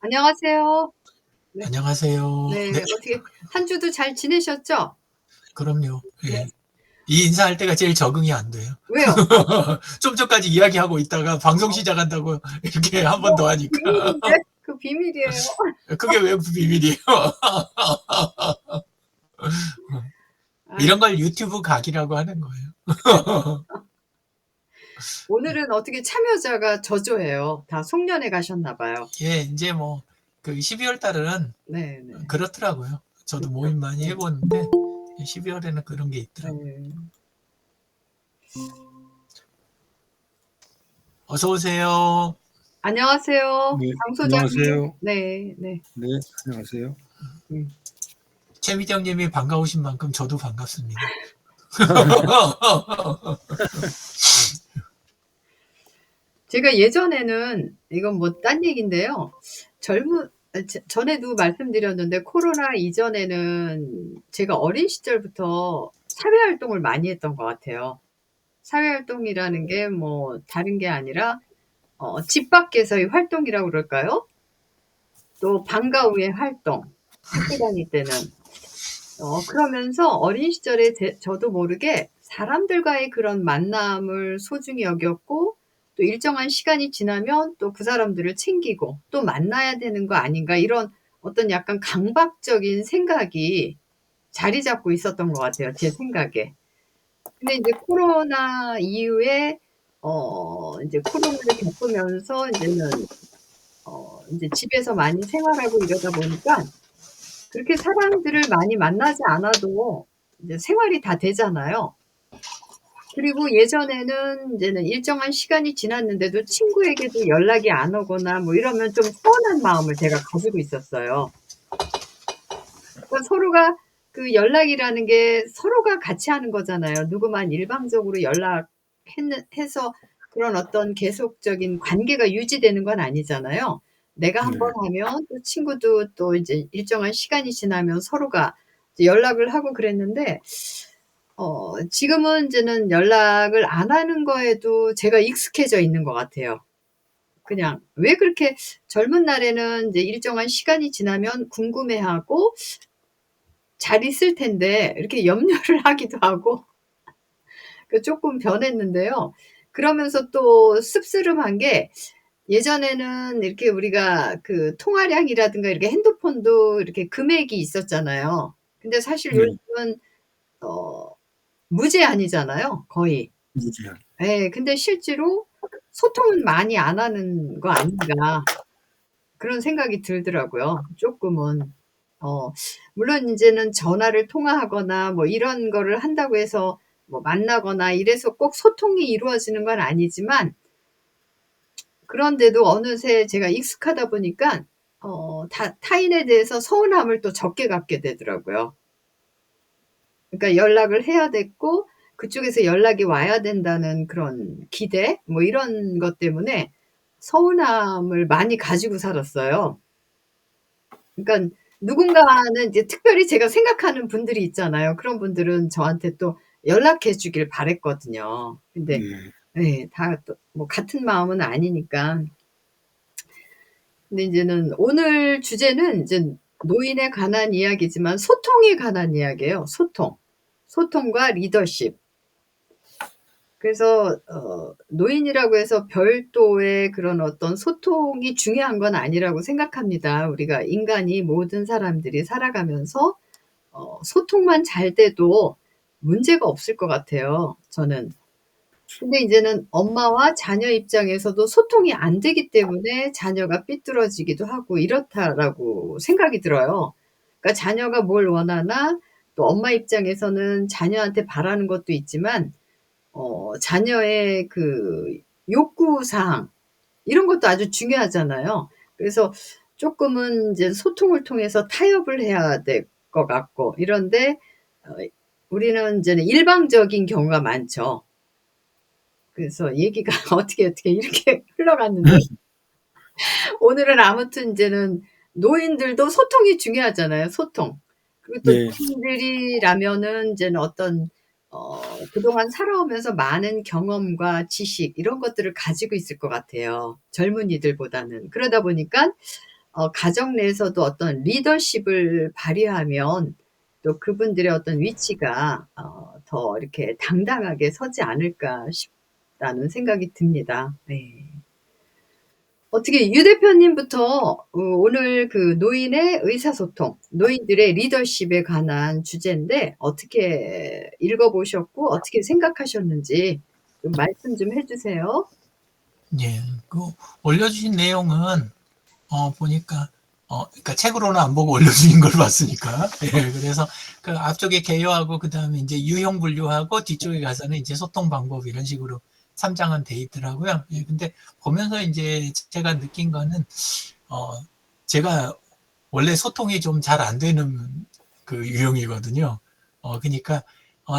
안녕하세요. 네. 안녕하세요. 네. 네. 어떻게 한 주도 잘 지내셨죠? 그럼요. 네. 예. 이 인사할 때가 제일 적응이 안 돼요. 왜요? 좀 전까지 이야기하고 있다가 방송 어. 시작한다고 이렇게 한 번 뭐 더 하니까. 비밀인데? 그 비밀이에요. 그게 왜 비밀이에요? 아이 이런 걸 유튜브 각이라고 하는 거예요. 오늘은 어떻게 참여자가 저조해요. 다 송년회 가셨나 봐요. 예, 인제 뭐 그 12월 달은 네네. 그렇더라고요. 저도 그렇죠. 모임 많이 해 네. 보는데 12월에는 그런 게 있더라고요. 네. 어서 오세요. 안녕하세요. 네, 장 소장님. 안녕하세요. 네. 네. 네, 안녕하세요. 최미정 님이 반가우신 만큼 저도 반갑습니다. 제가 예전에는 이건 뭐 딴 얘기인데요. 전에도 말씀드렸는데 코로나 이전에는 제가 어린 시절부터 사회 활동을 많이 했던 것 같아요. 사회 활동이라는 게 뭐 다른 게 아니라 집 밖에서의 활동이라고 그럴까요? 또 방과 후의 활동, 학교 다닐 때는. 그러면서 어린 시절에 저도 모르게 사람들과의 그런 만남을 소중히 여겼고 또 일정한 시간이 지나면 또 그 사람들을 챙기고 '또 만나야 되는 거 아닌가.' 이런 어떤 약간 강박적인 생각이 자리 잡고 있었던 것 같아요, 제 생각에. 근데 인제 코로나 이후에 인제 코로나를 겪으면서 인제는 인제 집에서 많이 생활하고 이러다 보니까 그렇게 사람들을 많이 만나지 않아도 이제 생활이 다 되잖아요. 그리고 예전에는 인제는 일정한 시간이 지났는데도 친구에게도 연락이 안 오거나 뭐 이러면 좀 서운한 마음을 제가 가지고 있었어요. 그러니까 서로가 그 연락이라는 게 서로가 같이 하는 거잖아요. 누구만 일방적으로 해서 그런 어떤 계속적인 관계가 유지되는 건 아니잖아요. 내가 한 번 네. 하면 또 친구도 또 이제 일정한 시간이 지나면 서로가 이제 연락을 하고 그랬는데 지금은 인제는 연락을 안 하는 거에도 제가 익숙해져 있는 것 같아요. 그냥 왜 그렇게 젊은 날에는 인제 일정한 시간이 지나면 궁금해하고 잘 있을 텐데 이렇게 염려를 하기도 하고 그 쪼끔 변했는데요. 그러면서 또 씁쓸음한 게 예전에는 이렇게 우리가 그 통화량이라든가 이렇게 핸드폰도 이렇게 금액이 있었잖아요. 근데 사실 네, 요즘은 어 무제한이잖아요, 거의. 무제한. 예. 근데 실제로 '소통은 많이 안 하는 거 아닌가.' 그런 생각이 들더라고요, 쪼끔은. 어 물론 인제는 전화를 통화하거나 뭐 이런 거를 한다고 해서 뭐 만나거나 이래서 꼭 소통이 이루어지는 건 아니지만 그런데도 어느새 제가 익숙하다 보니깐 타인에 대해서 서운함을 또 적게 갖게 되더라고요. 그러니까 연락을 해야 됐고 그쪽에서 연락이 와야 된다는 그런 기대 뭐 이런 것 때문에 서운함을 많이 가지고 살았어요. 그러니깐 누군가는 이제 특별히 제가 생각하는 분들이 있잖아요. 그런 분들은 저한테 또 연락해 주길 바랐거든요. 근데 네. 예 다 또 뭐 같은 마음은 아니니까. 근데 인제는 오늘 주제는 이제 노인에 관한 이야기지만 소통에 관한 이야기예요, 소통. 소통과 리더십. 그래서 노인이라고 해서 별도의 그런 어떤 소통이 중요한 건 아니라고 생각합니다. 우리가 인간이 모든 사람들이 살아가면서 소통만 잘 돼도 문제가 없을 것 같아요, 저는. 근데 인제는 엄마와 자녀 입장에서도 소통이 안 되기 때문에 자녀가 삐뚤어지기도 하고 이렇다라고 생각이 들어요. 그러니까 자녀가 뭘 원하나 또 엄마 입장에서는 자녀한테 바라는 것도 있지만 자녀의 그 욕구 사항 이런 것도 아주 중요하잖아요. 그래서 쪼끔은 이제 소통을 통해서 타협을 해야 될 것 같고 이런데 어 우리는 인제는 일방적인 경우가 많죠. 그래서 얘기가 어떻게 이렇게 흘러갔는데 오늘은 아무튼 인제는 노인들도 소통이 중요하잖아요, 소통. 그리고 또 네. 노인들이라면은 인제는 어떤 그동안 살아오면서 많은 경험과 지식 이런 것들을 가지고 있을 것 같아요, 젊은이들보다는. 그러다 보니깐 가정 내에서도 어떤 리더십을 발휘하면 또 그분들의 어떤 위치가 더 이렇게 당당하게 서지 않을까 싶다는 생각이 듭니다. 네. 어떻게 유 대표님부터 오늘 그 노인의 의사소통, 노인들의 리더십에 관한 주제인데 어떻게 읽어 보셨고 어떻게 생각하셨는지 좀 말씀 좀 해 주세요. 예. 그 올려주신 내용은 보니까 그러니까 책으로는 안 보고 올려주신 걸 봤으니까. 예. 그래서 그 앞쪽에 개요하고 그다음에 이제 유형 분류하고 뒤쪽에 가서는 이제 소통 방법 이런 식으로 3장은 돼 있더라고요. 예. 근데 보면서 이제 제가 느낀 거는 제가 원래 소통이 좀 잘 안 되는 그 유형이거든요. 그러니까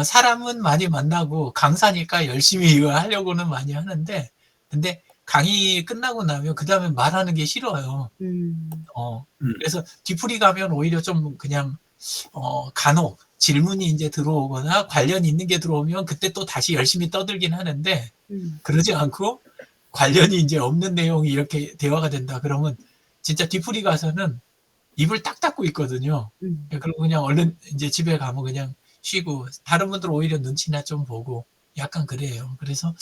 사람은 많이 만나고 강사니까 열심히 이거 하려고는 많이 하는데, 근데 강의 끝나고 나면 그 다음에 말하는 게 싫어요. 음. 그래서 뒤풀이 가면 오히려 좀 그냥 간혹 질문이 이제 들어오거나 관련 있는 게 들어오면 그때 또 다시 열심히 떠들긴 하는데, 그러지 않고 관련이 이제 없는 내용이 이렇게 대화가 된다 그러면 진짜 뒤풀이 가서는 입을 딱 닫고 있거든요. 그리고 그냥 얼른 이제 집에 가면 그냥 쉬고, 다른 분들 오히려 눈치나 좀 보고 약간 그래요. 그래서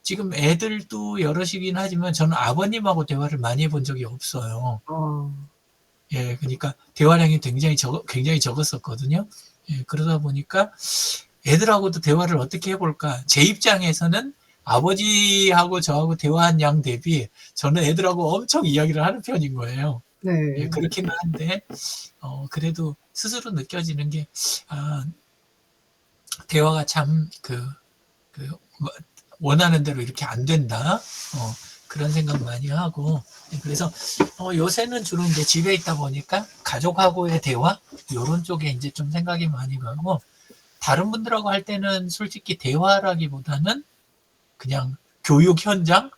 지금 애들도 여럿이긴 하지만 저는 아버님하고 대화를 많이 해본 적이 없어요. 예, 그러니까 대화량이 굉장히 적었었거든요. 예, 그러다 보니까 애들하고도 대화를 어떻게 해볼까? 제 입장에서는 아버지하고 저하고 대화한 양 대비 저는 애들하고 엄청 이야기를 하는 편인 거예요. 네. 예, 그렇기는 한데 그래도 스스로 느껴지는 게 대화가 참 원하는 대로 이렇게 안 된다. 그런 생각 많이 하고, 그래서 요새는 주로 이제 집에 있다 보니까 가족하고의 대화 이런 쪽에 이제 좀 생각이 많이 가고, 다른 분들하고 할 때는 솔직히 대화라기보다는 그냥 교육 현장,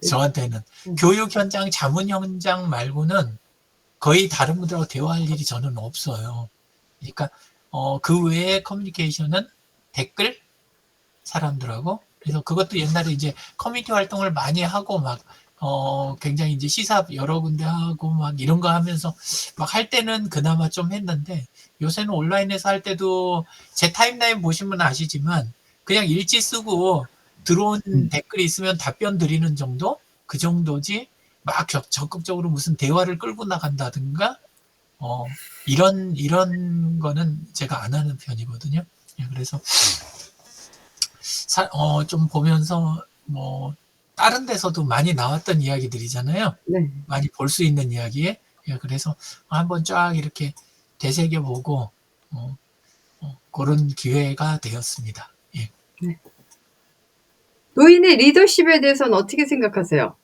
저한테는 교육 현장, 자문 현장 말고는 거의 다른 분들하고 대화할 일이 저는 없어요. 그러니까 그 외에 커뮤니케이션은 댓글 사람들하고, 그래서 그것도 옛날에 이제 커뮤니티 활동을 많이 하고 막 굉장히 이제 시사 여러 군데 하고 막 이런 거 하면서 막 할 때는 그나마 좀 했는데, 요새는 온라인에서 할 때도 제 타임라인 보시면 아시지만 그냥 일지 쓰고 들어온 댓글이 있으면 답변 드리는 정도? 그 정도지 막 적극적으로 무슨 대화를 끌고 나간다든가 이런 거는 제가 안 하는 편이거든요. 그래서 좀 보면서 뭐 다른 데서도 많이 나왔던 이야기들이잖아요. 네. 많이 볼 수 있는 이야기에. 그래서 한번 쫙 이렇게 되새겨보고 그런 기회가 되었습니다. 예. 네. 노인의 리더십에 대해서는 어떻게 생각하세요?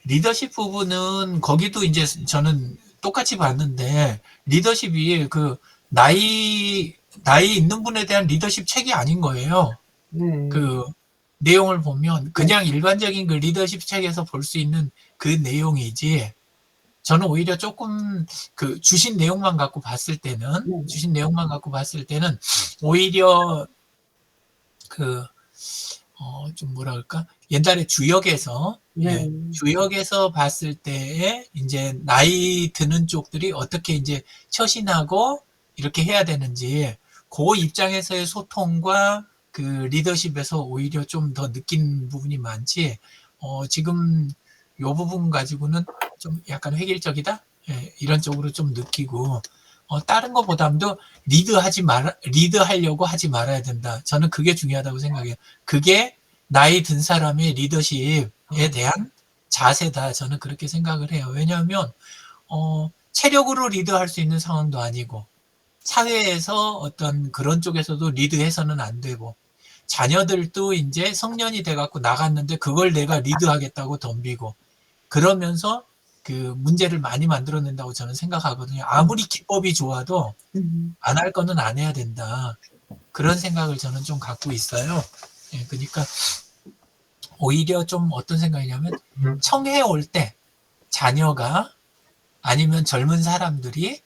리더십 부분은 거기도 이제 저는 똑같이 봤는데, 리더십이 그 나이 있는 분에 대한 리더십 책이 아닌 거예요. 네. 그 내용을 보면 그냥 일반적인 그 리더십 책에서 볼 수 있는 그 내용이지, 저는 오히려 조금 그 주신 내용만 갖고 봤을 때는 오히려 좀 뭐라 그럴까? 옛날에 주역에서, 주역에서 봤을 때에 이제 나이 드는 쪽들이 어떻게 이제 처신하고 이렇게 해야 되는지, 그 입장에서의 소통과 그 리더십에서 오히려 좀 더 느낀 부분이 많지, 지금 요 부분 가지고는 좀 약간 획일적이다? 예, 이런 쪽으로 좀 느끼고, 다른 것보다도 리드하려고 하지 말아야 된다. 저는 그게 중요하다고 생각해요. 그게 나이 든 사람의 리더십에 대한 자세다. 저는 그렇게 생각을 해요. 왜냐하면 체력으로 리드할 수 있는 상황도 아니고, 사회에서 어떤 그런 쪽에서도 리드해서는 안 되고, 자녀들도 이제 성년이 돼갖고 나갔는데 그걸 내가 리드하겠다고 덤비고, 그러면서 그 문제를 많이 만들어낸다고 저는 생각하거든요. 아무리 기법이 좋아도 안 할 거는 안 해야 된다. 그런 생각을 저는 좀 갖고 있어요. 예, 그러니까 오히려 좀 어떤 생각이냐면, 청해 올 때 자녀가 아니면 젊은 사람들이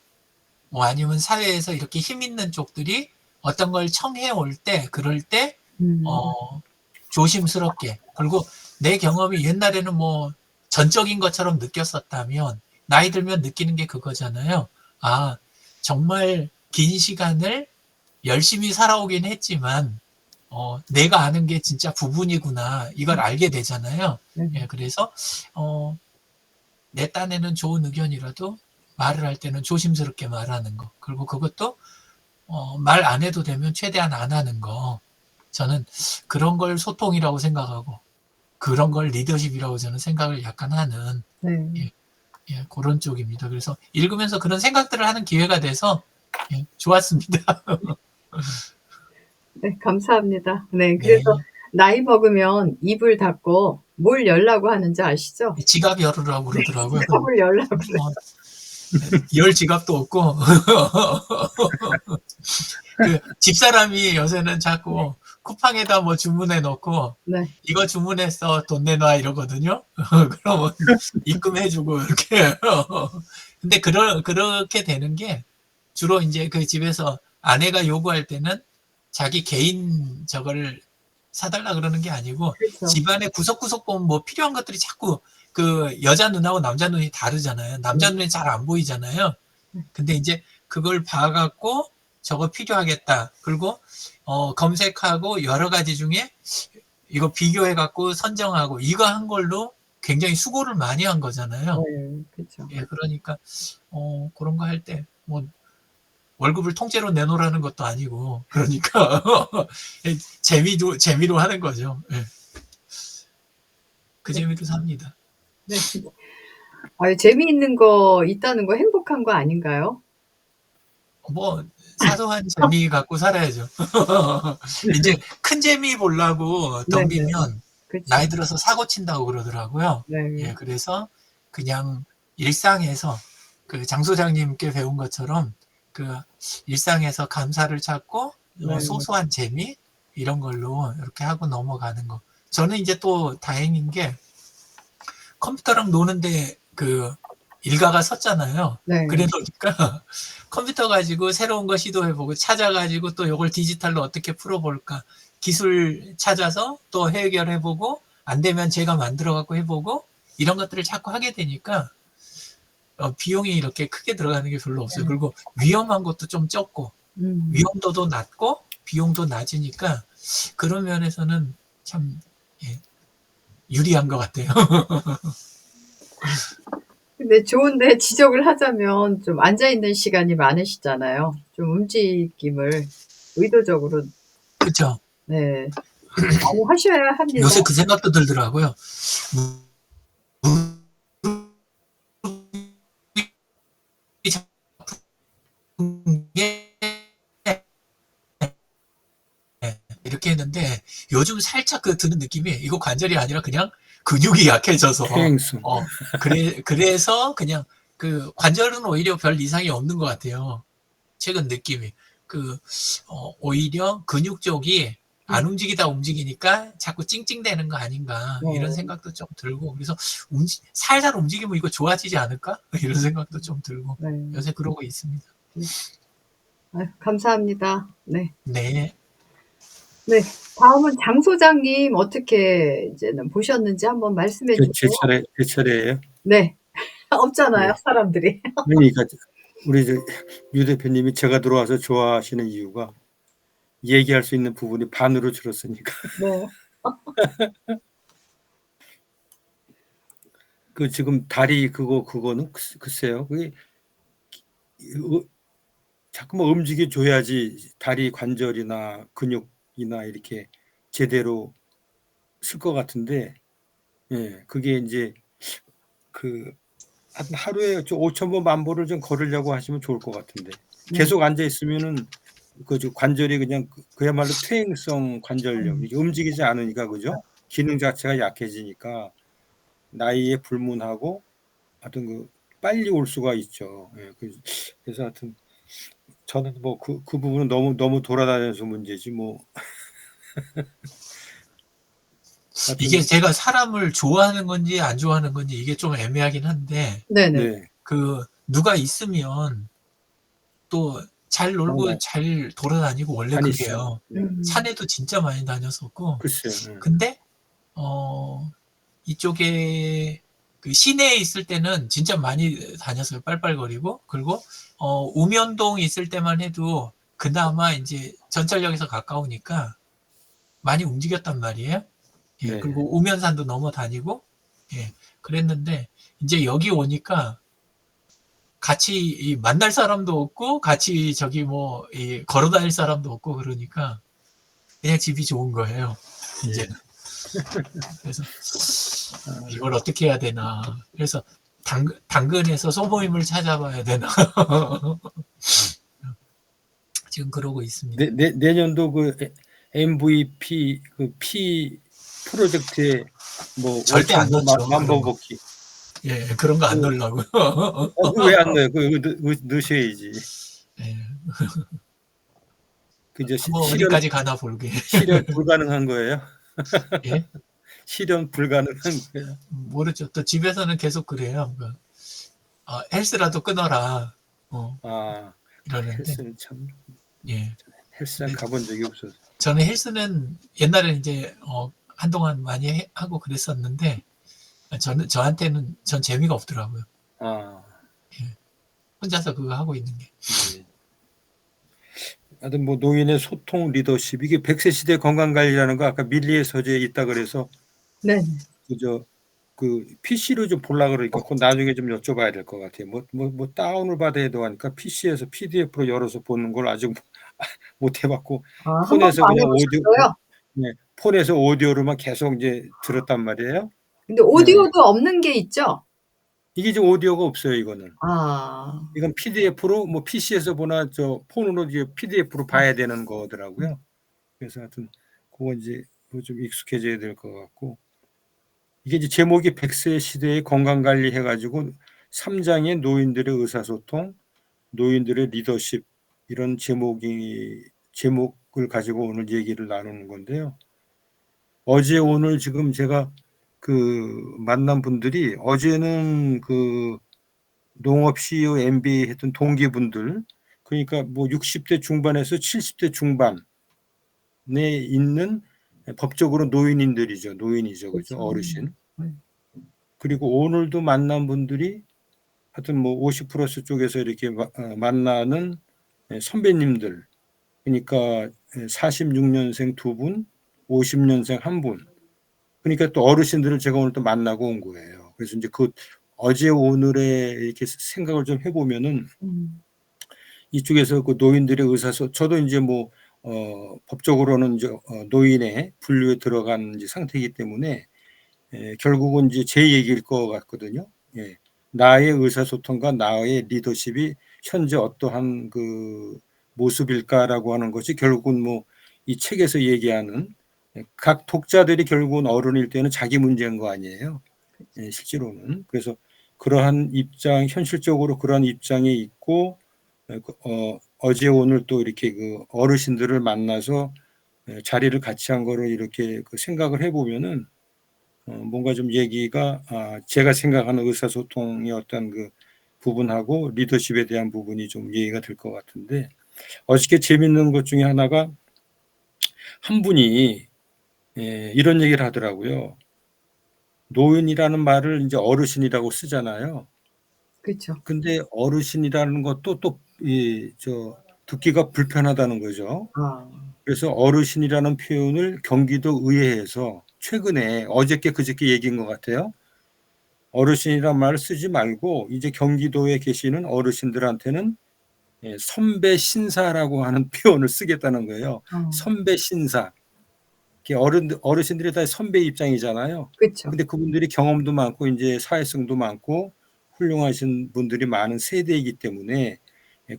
뭐 아니면 사회에서 이렇게 힘 있는 쪽들이 어떤 걸 청해 올 때, 그럴 때 조심스럽게, 그리고 내 경험이 옛날에는 뭐 전적인 것처럼 느꼈었다면 나이 들면 느끼는 게 그거잖아요. 아, 정말 긴 시간을 열심히 살아오긴 했지만 내가 아는 게 진짜 부분이구나 이걸 알게 되잖아요. 네. 예, 그래서 내 딴에는 좋은 의견이라도 말을 할 때는 조심스럽게 말하는 거. 그리고 그것도 말 안 해도 되면 최대한 안 하는 거. 저는 그런 걸 소통이라고 생각하고 그런 걸 리더십이라고 저는 생각을 약간 하는 네. 예, 예, 그런 쪽입니다. 그래서 읽으면서 그런 생각들을 하는 기회가 돼서 예, 좋았습니다. 네, 감사합니다. 네, 네, 그래서 나이 먹으면 입을 닫고 뭘 열라고 하는지 아시죠? 지갑 열으라고 그러더라고요. 지갑을 열라고. 열 지갑도 없고 그 집사람이 요새는 자꾸 쿠팡에다 뭐 주문해 놓고 네. 이거 주문했어 돈 내놔 이러거든요. 그러면 입금해주고 이렇게. 근데 그렇게 되는 게 주로 이제 그 집에서 아내가 요구할 때는 자기 개인 저거를 사달라 그러는 게 아니고 그렇죠. 집안에 구석구석 보면 뭐 필요한 것들이 자꾸 그 여자 눈하고 남자 눈이 다르잖아요. 남자 눈에 잘 안 보이잖아요. 근데 이제 그걸 봐갖고 저거 필요하겠다. 그리고 검색하고 여러 가지 중에 이거 비교해갖고 선정하고 이거 한 걸로 굉장히 수고를 많이 한 거잖아요. 네, 그렇죠. 예, 그러니까 그런 거 할 때 뭐 월급을 통째로 내놓으라는 것도 아니고 그러니까 재미로 하는 거죠. 예. 그 재미로 삽니다. 네. 재미있는 거 있다는 거 행복한 거 아닌가요? 뭐 사소한 재미 갖고 살아야죠. 이제 큰 재미 보려고 네네. 덤비면 그렇죠. 나이 들어서 사고 친다고 그러더라고요. 네. 예, 그래서 그냥 일상에서 그 장 소장님께 배운 것처럼 그 일상에서 감사를 찾고 네. 소소한 재미 이런 걸로 이렇게 하고 넘어가는 거. 저는 이제 또 다행인 게 컴퓨터랑 노는데 그 일가가 섰잖아요. 네. 그래 놓으니까 컴퓨터 가지고 새로운 거 시도해보고 찾아가지고 또 이걸 디지털로 어떻게 풀어볼까 기술 찾아서 또 해결해보고 안 되면 제가 만들어갖고 해보고 이런 것들을 자꾸 하게 되니까 비용이 이렇게 크게 들어가는 게 별로 없어요. 그리고 위험한 것도 좀 적고 위험도도 낮고 비용도 낮으니까 그런 면에서는 참 예, 유리한 것 같아요. 근데 좋은데 지적을 하자면 좀 앉아있는 시간이 많으시잖아요. 좀 움직임을 의도적으로 그렇죠. 네, 많이 하셔야 합니다. 요새 그 생각도 들더라고요. 이렇게 했는데 요즘 살짝 그 드는 느낌이 이거 관절이 아니라 그냥 근육이 약해져서 퇴행성. 그래서 그냥 그 관절은 오히려 별 이상이 없는 것 같아요. 최근 느낌이 오히려 근육 쪽이 안 움직이다 움직이니까 자꾸 찡찡대는 거 아닌가 이런 생각도 좀 들고 그래서 살살 움직이면 이거 좋아지지 않을까 이런 생각도 좀 들고 네. 요새 그러고 있습니다. 감사합니다. 네. 네. 네. 다음은 장 소장님 어떻게 이제는 보셨는지 한번 말씀해 주세요. 제 차례예요. 네. 없잖아요, 네. 사람들이. 그러니까 우리 유 대표님이 제가 들어와서 좋아하시는 이유가 얘기할 수 있는 부분이 반으로 줄었으니까. 네. 그 지금 다리 그거는 글쎄요. 그게 자꾸 뭐 움직여 줘야지 다리 관절이나 근육이나 이렇게 제대로 쓸 것 같은데, 예, 그게 이제 한 하루에 5,000보 10,000보를 좀 걸으려고 하시면 좋을 것 같은데 계속 앉아 있으면은 그 관절이 그냥 그야말로 퇴행성 관절염 이게 움직이지 않으니까 그죠? 기능 자체가 약해지니까 나이에 불문하고 하여튼 빨리 올 수가 있죠. 예, 그래서 하여튼 저는 뭐 그 부분은 너무 돌아다녀서 문제지 뭐. 이게 제가 사람을 좋아하는 건지 안 좋아하는 건지 이게 좀 애매하긴 한데 네네. 네. 누가 있으면 또 잘 놀고 잘 돌아다니고 원래 그게요. 산에도 진짜 많이 다녔었고 글쎄요. 근데 이쪽에 그 시내에 있을 때는 진짜 많이 다녔어요. 빨빨거리고. 그리고 우면동 있을 때만 해도 그나마 이제 전철역에서 가까우니까 많이 움직였단 말이에요. 예, 네. 그리고 우면산도 넘어 다니고, 예, 그랬는데 이제 여기 오니까 같이 만날 사람도 없고 같이 저기 뭐 걸어 다닐 사람도 없고 그러니까 그냥 집이 좋은 거예요. 이제는. 그래서 이걸 어떻게 해야 되나. 그래서 당근에서 소모임을 찾아봐야 되나. 지금 그러고 있습니다. 내년도 그 MVP 그 P 프로젝트에 뭐 절대 안 5,000보 넣죠. 만보 복귀. 예, 그런 거 안 그, 넣으려고요. 왜 안 넣어요? 넣으셔야지. 예, 그저 한번 어디까지 가나 볼게. 실현 불가능한 거예요? 예, 실현 불가능한 거예요? 모르죠. 또 집에서는 계속 그래요. 헬스라도 끊어라. 아, 이러는데, 헬스는 참 예. 헬스장 가본 적이 없어서. 저는 헬스는 옛날에 이제 한동안 많이 하고 그랬었는데 저한테는 전 재미가 없더라고요. 아, 혼자서 그거 하고 있는 게. 네. 하여튼 뭐 노인의 소통 리더십 이게 100세 시대 건강관리라는 거 아까 밀리의 서재에 있다 그래서 네. 그저 그 PC로 좀 보려 그러니까 그건 나중에 좀 여쭤봐야 될 것 같아요. 뭐 다운을 받아야 되고 하니까 PC에서 PDF로 열어서 보는 걸 아직 못 해봤고 한 폰에서 번도 안 그냥 오디오 해보셨어요? 네, 폰에서 오디오로만 계속 이제 들었단 말이에요. 근데 네. 오디오도 없는 게 있죠? 이게 지금 오디오가 없어요. 이거는. 아, 이건 PDF로 뭐 PC에서 보나 저 폰으로 이제 PDF로 봐야 되는 거더라고요. 그래서 하여튼 그거 이제 좀 익숙해져야 될 것 같고 이게 이제 제목이 100세 시대의 건강관리 해가지고 3장의 노인들의 의사소통, 노인들의 리더십 이런 제목을 가지고 오늘 얘기를 나누는 건데요. 어제 오늘 지금 제가 그 만난 분들이 어제는 그 농업 CEO MBA 했던 동기분들 그러니까 뭐 60대 중반에서 70대 중반에 있는 법적으로 노인이죠. 그죠? 그렇죠. 어르신. 그리고 오늘도 만난 분들이 하여튼 뭐 50 플러스 쪽에서 이렇게 만나는 선배님들 그러니까 46년생 두 분, 50년생 한 분. 그러니까 또 어르신들을 제가 오늘 또 만나고 온 거예요. 그래서 이제 그 어제 오늘의 이렇게 생각을 좀 해보면은 이쪽에서 그 노인들의 저도 이제 뭐 법적으로는 이제 노인의 분류에 들어간 이제 상태이기 때문에 결국은 이제 제 얘기일 것 같거든요. 예. 나의 의사소통과 나의 리더십이 현재 어떠한 그 모습일까라고 하는 것이 결국은 뭐 이 책에서 얘기하는 각 독자들이 결국은 어른일 때는 자기 문제인 거 아니에요. 예, 실제로는. 그래서 그러한 현실적으로 그러한 입장에 있고 어제 오늘 또 이렇게 그 어르신들을 만나서 자리를 같이 한 거를 이렇게 그 생각을 해보면은 뭔가 좀 얘기가 제가 생각하는 의사소통의 어떤 그 부분하고 리더십에 대한 부분이 좀 얘기가 될 것 같은데 어저께 재밌는 것 중에 하나가 한 분이 이런 얘기를 하더라고요. 노인이라는 말을 이제 어르신이라고 쓰잖아요. 그렇죠. 근데 어르신이라는 것도 듣기가 불편하다는 거죠. 그래서 어르신이라는 표현을 경기도 의회에서 최근에 어저께 그저께 얘기인 것 같아요. 어르신이란 말을 쓰지 말고 이제 경기도에 계시는 어르신들한테는 선배 신사라고 하는 표현을 쓰겠다는 거예요. 선배 신사. 어르신들이 다 선배 입장이잖아요. 그렇죠. 근데 그분들이 경험도 많고 이제 사회성도 많고 훌륭하신 분들이 많은 세대이기 때문에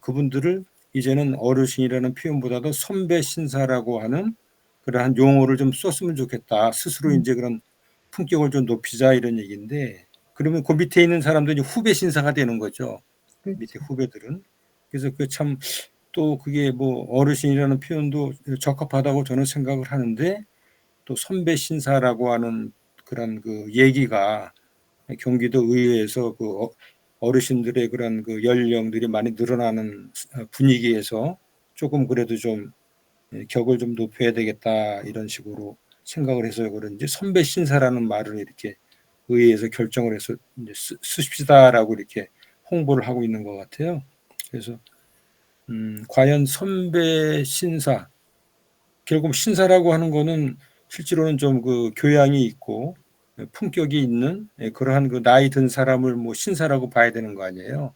그분들을 이제는 어르신이라는 표현보다도 선배 신사라고 하는 그러한 용어를 좀 썼으면 좋겠다. 스스로 이제 그런 품격을 좀 높이자 이런 얘기인데 그러면 그 밑에 있는 사람들이 후배 신사가 되는 거죠. 그렇죠. 밑에 후배들은. 그래서 그 참 또 그게 뭐 어르신이라는 표현도 적합하다고 저는 생각을 하는데 또 선배 신사라고 하는 그런 그 얘기가 경기도 의회에서 그 어르신들의 그런 그 연령들이 많이 늘어나는 분위기에서 조금 그래도 좀 격을 좀 높여야 되겠다 이런 식으로 생각을 해서 그런지 선배 신사라는 말을 이렇게 의회에서 결정을 해서 이제 쓰십시다라고 이렇게 홍보를 하고 있는 것 같아요. 그래서 과연 선배 신사, 결국 신사라고 하는 거는 실제로는 좀 그 교양이 있고 품격이 있는 그러한 그 나이 든 사람을 뭐 신사라고 봐야 되는 거 아니에요.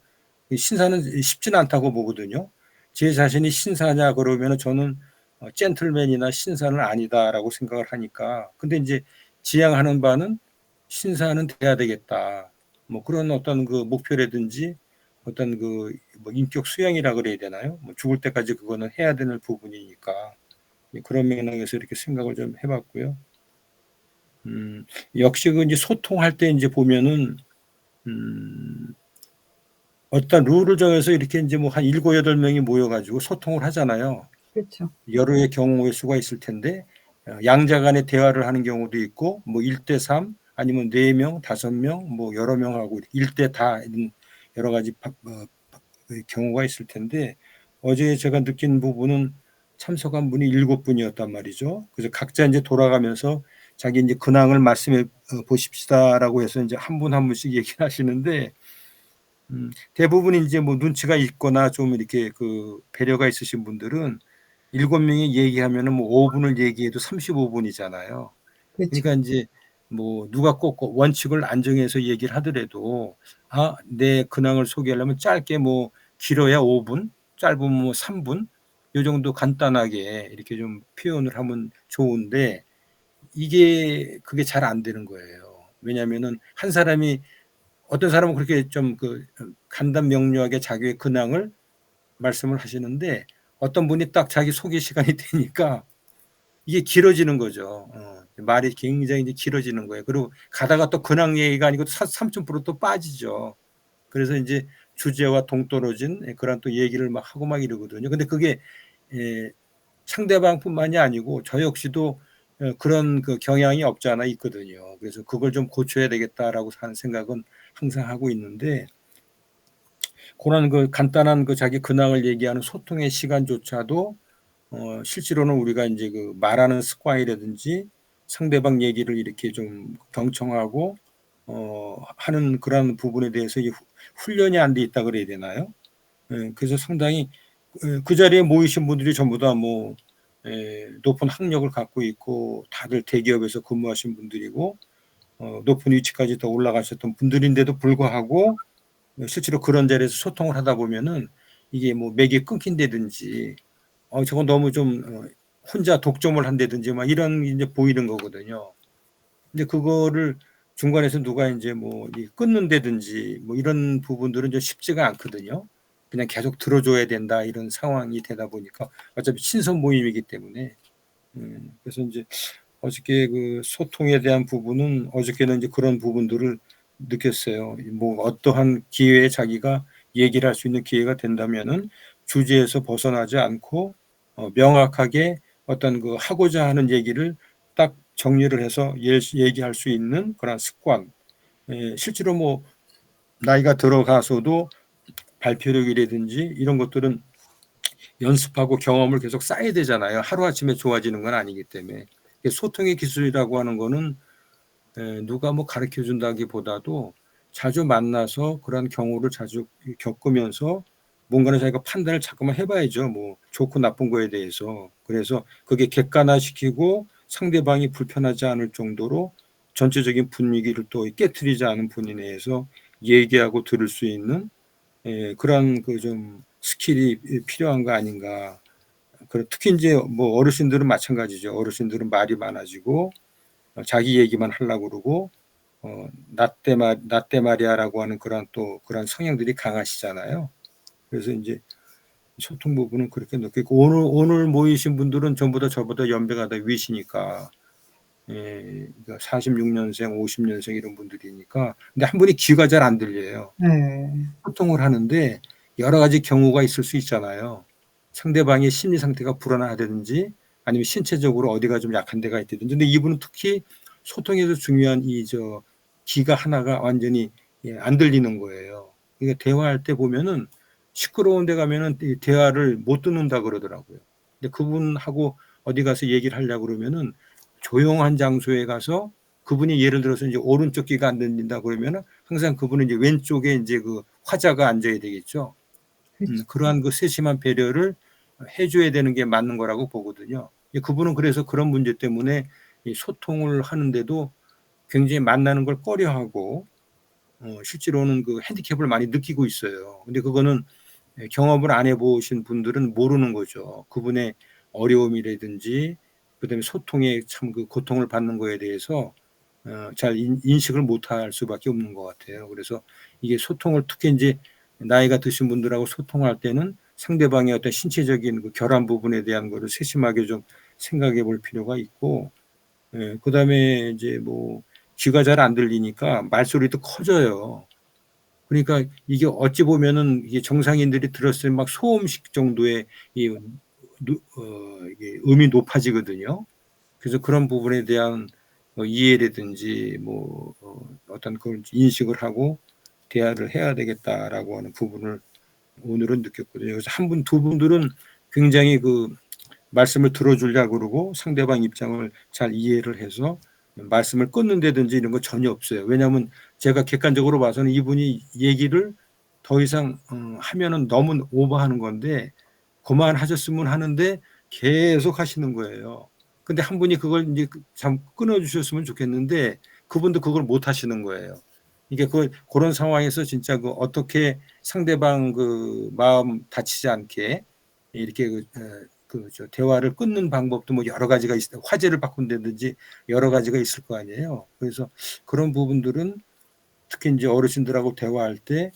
신사는 쉽지는 않다고 보거든요. 제 자신이 신사냐 그러면 저는 젠틀맨이나 신사는 아니다라고 생각을 하니까. 근데 이제 지향하는 바는 신사는 돼야 되겠다. 뭐 그런 어떤 그 목표라든지 어떤 그 뭐 인격 수양이라 그래야 되나요? 뭐 죽을 때까지 그거는 해야 되는 부분이니까 그런 맥락에서 이렇게 생각을 좀 해봤고요. 역시 그 이제 소통할 때 이제 보면은 어떤 룰을 정해서 이렇게 이제 뭐 한 7, 8명이 모여가지고 소통을 하잖아요. 그렇죠. 여러의 경우의 수가 있을 텐데 양자 간의 대화를 하는 경우도 있고 뭐 1대 3 아니면 4명, 5명 뭐 여러 명하고 1대 다 이런 여러 가지 경우가 있을 텐데 어제 제가 느낀 부분은 참석한 분이 7분이었단 말이죠. 그래서 각자 이제 돌아가면서 자기 이제 근황을 말씀해 보십시다라고 해서 이제 한 분 한 분씩 얘기를 하시는데 대부분 이제 뭐 눈치가 있거나 좀 이렇게 그 배려가 있으신 분들은 7명이 얘기하면은 뭐 5분을 얘기해도 35분이잖아요. 그렇죠. 그러니까 이제 뭐 누가 꼭 원칙을 안 정해서 얘기를 하더라도 내 근황을 소개하려면 짧게 뭐 길어야 5분, 짧으면 뭐 3분 요 정도 간단하게 이렇게 좀 표현을 하면 좋은데 그게 잘 안 되는 거예요. 왜냐하면은 한 사람이 어떤 사람은 그렇게 좀 그 간단 명료하게 자기의 근황을 말씀을 하시는데 어떤 분이 딱 자기 소개 시간이 되니까 이게 길어지는 거죠. 말이 굉장히 이제 길어지는 거예요. 그리고 가다가 또 근황 얘기가 아니고 30% 또 빠지죠. 그래서 이제 주제와 동떨어진 그런 또 얘기를 막 하고 막 이러거든요. 근데 그게 상대방뿐만이 아니고 저 역시도 그런 그 경향이 없지 않아 있거든요. 그래서 그걸 좀 고쳐야 되겠다라고 하는 생각은 항상 하고 있는데 그런 그 간단한 그 자기 근황을 얘기하는 소통의 시간조차도 실제로는 우리가 이제 그 말하는 습관이라든지 상대방 얘기를 이렇게 좀 경청하고 하는 그런 부분에 대해서 훈련이 안 돼 있다 그래야 되나요? 그래서 상당히 그 자리에 모이신 분들이 전부 다 뭐 높은 학력을 갖고 있고 다들 대기업에서 근무하신 분들이고 높은 위치까지 더 올라가셨던 분들인데도 불구하고 실제로 그런 자리에서 소통을 하다 보면은 이게 뭐 맥이 끊긴다든지 저건 너무 좀 혼자 독점을 한다든지 막 이런 이제 보이는 거거든요. 근데 그거를 중간에서 누가 이제 뭐 끊는다든지 뭐 이런 부분들은 좀 쉽지가 않거든요. 그냥 계속 들어줘야 된다 이런 상황이 되다 보니까 어차피 친선 모임이기 때문에 그래서 이제 어저께 그 소통에 대한 부분은 어저께는 이제 그런 부분들을 느꼈어요. 뭐 어떠한 기회에 자기가 얘기를 할 수 있는 기회가 된다면은 주제에서 벗어나지 않고 명확하게 어떤 그 하고자 하는 얘기를 딱 정리를 해서 얘기할 수 있는 그런 습관. 실제로 뭐 나이가 들어가서도 발표력이라든지 이런 것들은 연습하고 경험을 계속 쌓아야 되잖아요. 하루아침에 좋아지는 건 아니기 때문에. 소통의 기술이라고 하는 거는 누가 뭐 가르쳐 준다기보다도 자주 만나서 그런 경우를 자주 겪으면서 뭔가를 자기가 판단을 자꾸만 해봐야죠. 뭐 좋고 나쁜 거에 대해서. 그래서 그게 객관화시키고 상대방이 불편하지 않을 정도로 전체적인 분위기를 또 깨트리지 않은 분위기 내에서 얘기하고 들을 수 있는 그런 그 좀 스킬이 필요한 거 아닌가. 특히 이제 뭐 어르신들은 마찬가지죠. 어르신들은 말이 많아지고 자기 얘기만 하려고 그러고 나 때 말이야라고 하는 그런 성향들이 강하시잖아요. 그래서 이제 소통 부분은 그렇게 느끼고 오늘 모이신 분들은 전부 다 저보다 연배가 다 위시니까 46년생, 50년생 이런 분들이니까 근데 한 분이 귀가 잘 안 들려요. 네. 소통을 하는데 여러 가지 경우가 있을 수 있잖아요. 상대방의 심리 상태가 불안하다든지 아니면 신체적으로 어디가 좀 약한 데가 있다든지. 근데 이분은 특히 소통에서 중요한 귀가 하나가 완전히 안 들리는 거예요. 그러니까 대화할 때 보면은 시끄러운 데 가면은 대화를 못 듣는다 그러더라고요. 근데 그분하고 어디 가서 얘기를 하려고 그러면은 조용한 장소에 가서 그분이 예를 들어서 이제 오른쪽 귀가 안 들린다 그러면은 항상 그분은 이제 왼쪽에 이제 그 화자가 앉아야 되겠죠. 그렇죠. 그러한 그 세심한 배려를 해줘야 되는 게 맞는 거라고 보거든요. 그분은 그래서 그런 문제 때문에 이 소통을 하는데도 굉장히 만나는 걸 꺼려하고 실제로는 그 핸디캡을 많이 느끼고 있어요. 근데 그거는 경험을 안 해보신 분들은 모르는 거죠. 그분의 어려움이라든지 그다음에 소통에 참 그 고통을 받는 거에 대해서 잘 인식을 못할 수밖에 없는 것 같아요. 그래서 이게 소통을 특히 이제 나이가 드신 분들하고 소통할 때는 상대방의 어떤 신체적인 그 결함 부분에 대한 거를 세심하게 좀 생각해 볼 필요가 있고, 그다음에 이제 뭐 귀가 잘 안 들리니까 말소리도 커져요. 그러니까 이게 어찌 보면은 이게 정상인들이 들었을 때 막 소음식 정도의 이게 음이 높아지거든요. 그래서 그런 부분에 대한 이해라든지 뭐 어떤 그런 인식을 하고 대화를 해야 되겠다라고 하는 부분을 오늘은 느꼈거든요. 그래서 한 분, 두 분들은 굉장히 그 말씀을 들어주려고 그러고 상대방 입장을 잘 이해를 해서 말씀을 끊는다든지 이런 거 전혀 없어요. 왜냐하면 제가 객관적으로 봐서는 이분이 얘기를 더 이상 하면은 너무 오버하는 건데 그만하셨으면 하는데 계속 하시는 거예요. 근데 한 분이 그걸 이제 참 끊어주셨으면 좋겠는데 그분도 그걸 못 하시는 거예요. 이게 그런 상황에서 진짜 그 어떻게 상대방 그 마음 다치지 않게 이렇게 대화를 끊는 방법도 뭐 여러 가지가 화제를 바꾼다든지 여러 가지가 있을 거 아니에요. 그래서 그런 부분들은 특히 이제 어르신들하고 대화할 때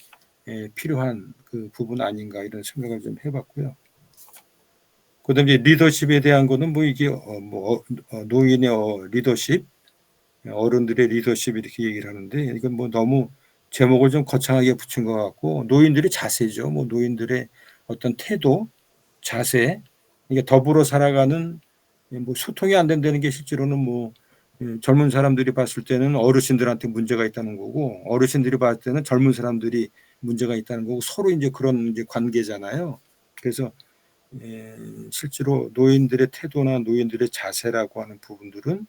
필요한 그 부분 아닌가 이런 생각을 좀 해봤고요. 그다음에 이제 리더십에 대한 거는 뭐 이게 노인의 리더십, 어른들의 리더십 이렇게 얘기를 하는데 이건 뭐 너무 제목을 좀 거창하게 붙인 것 같고 노인들의 자세죠. 뭐 노인들의 어떤 태도, 자세, 이게 더불어 살아가는 뭐 소통이 안 된다는 게 실제로는 뭐 젊은 사람들이 봤을 때는 어르신들한테 문제가 있다는 거고 어르신들이 봤을 때는 젊은 사람들이 문제가 있다는 거고 서로 이제 그런 이제 관계잖아요. 그래서 실제로 노인들의 태도나 노인들의 자세라고 하는 부분들은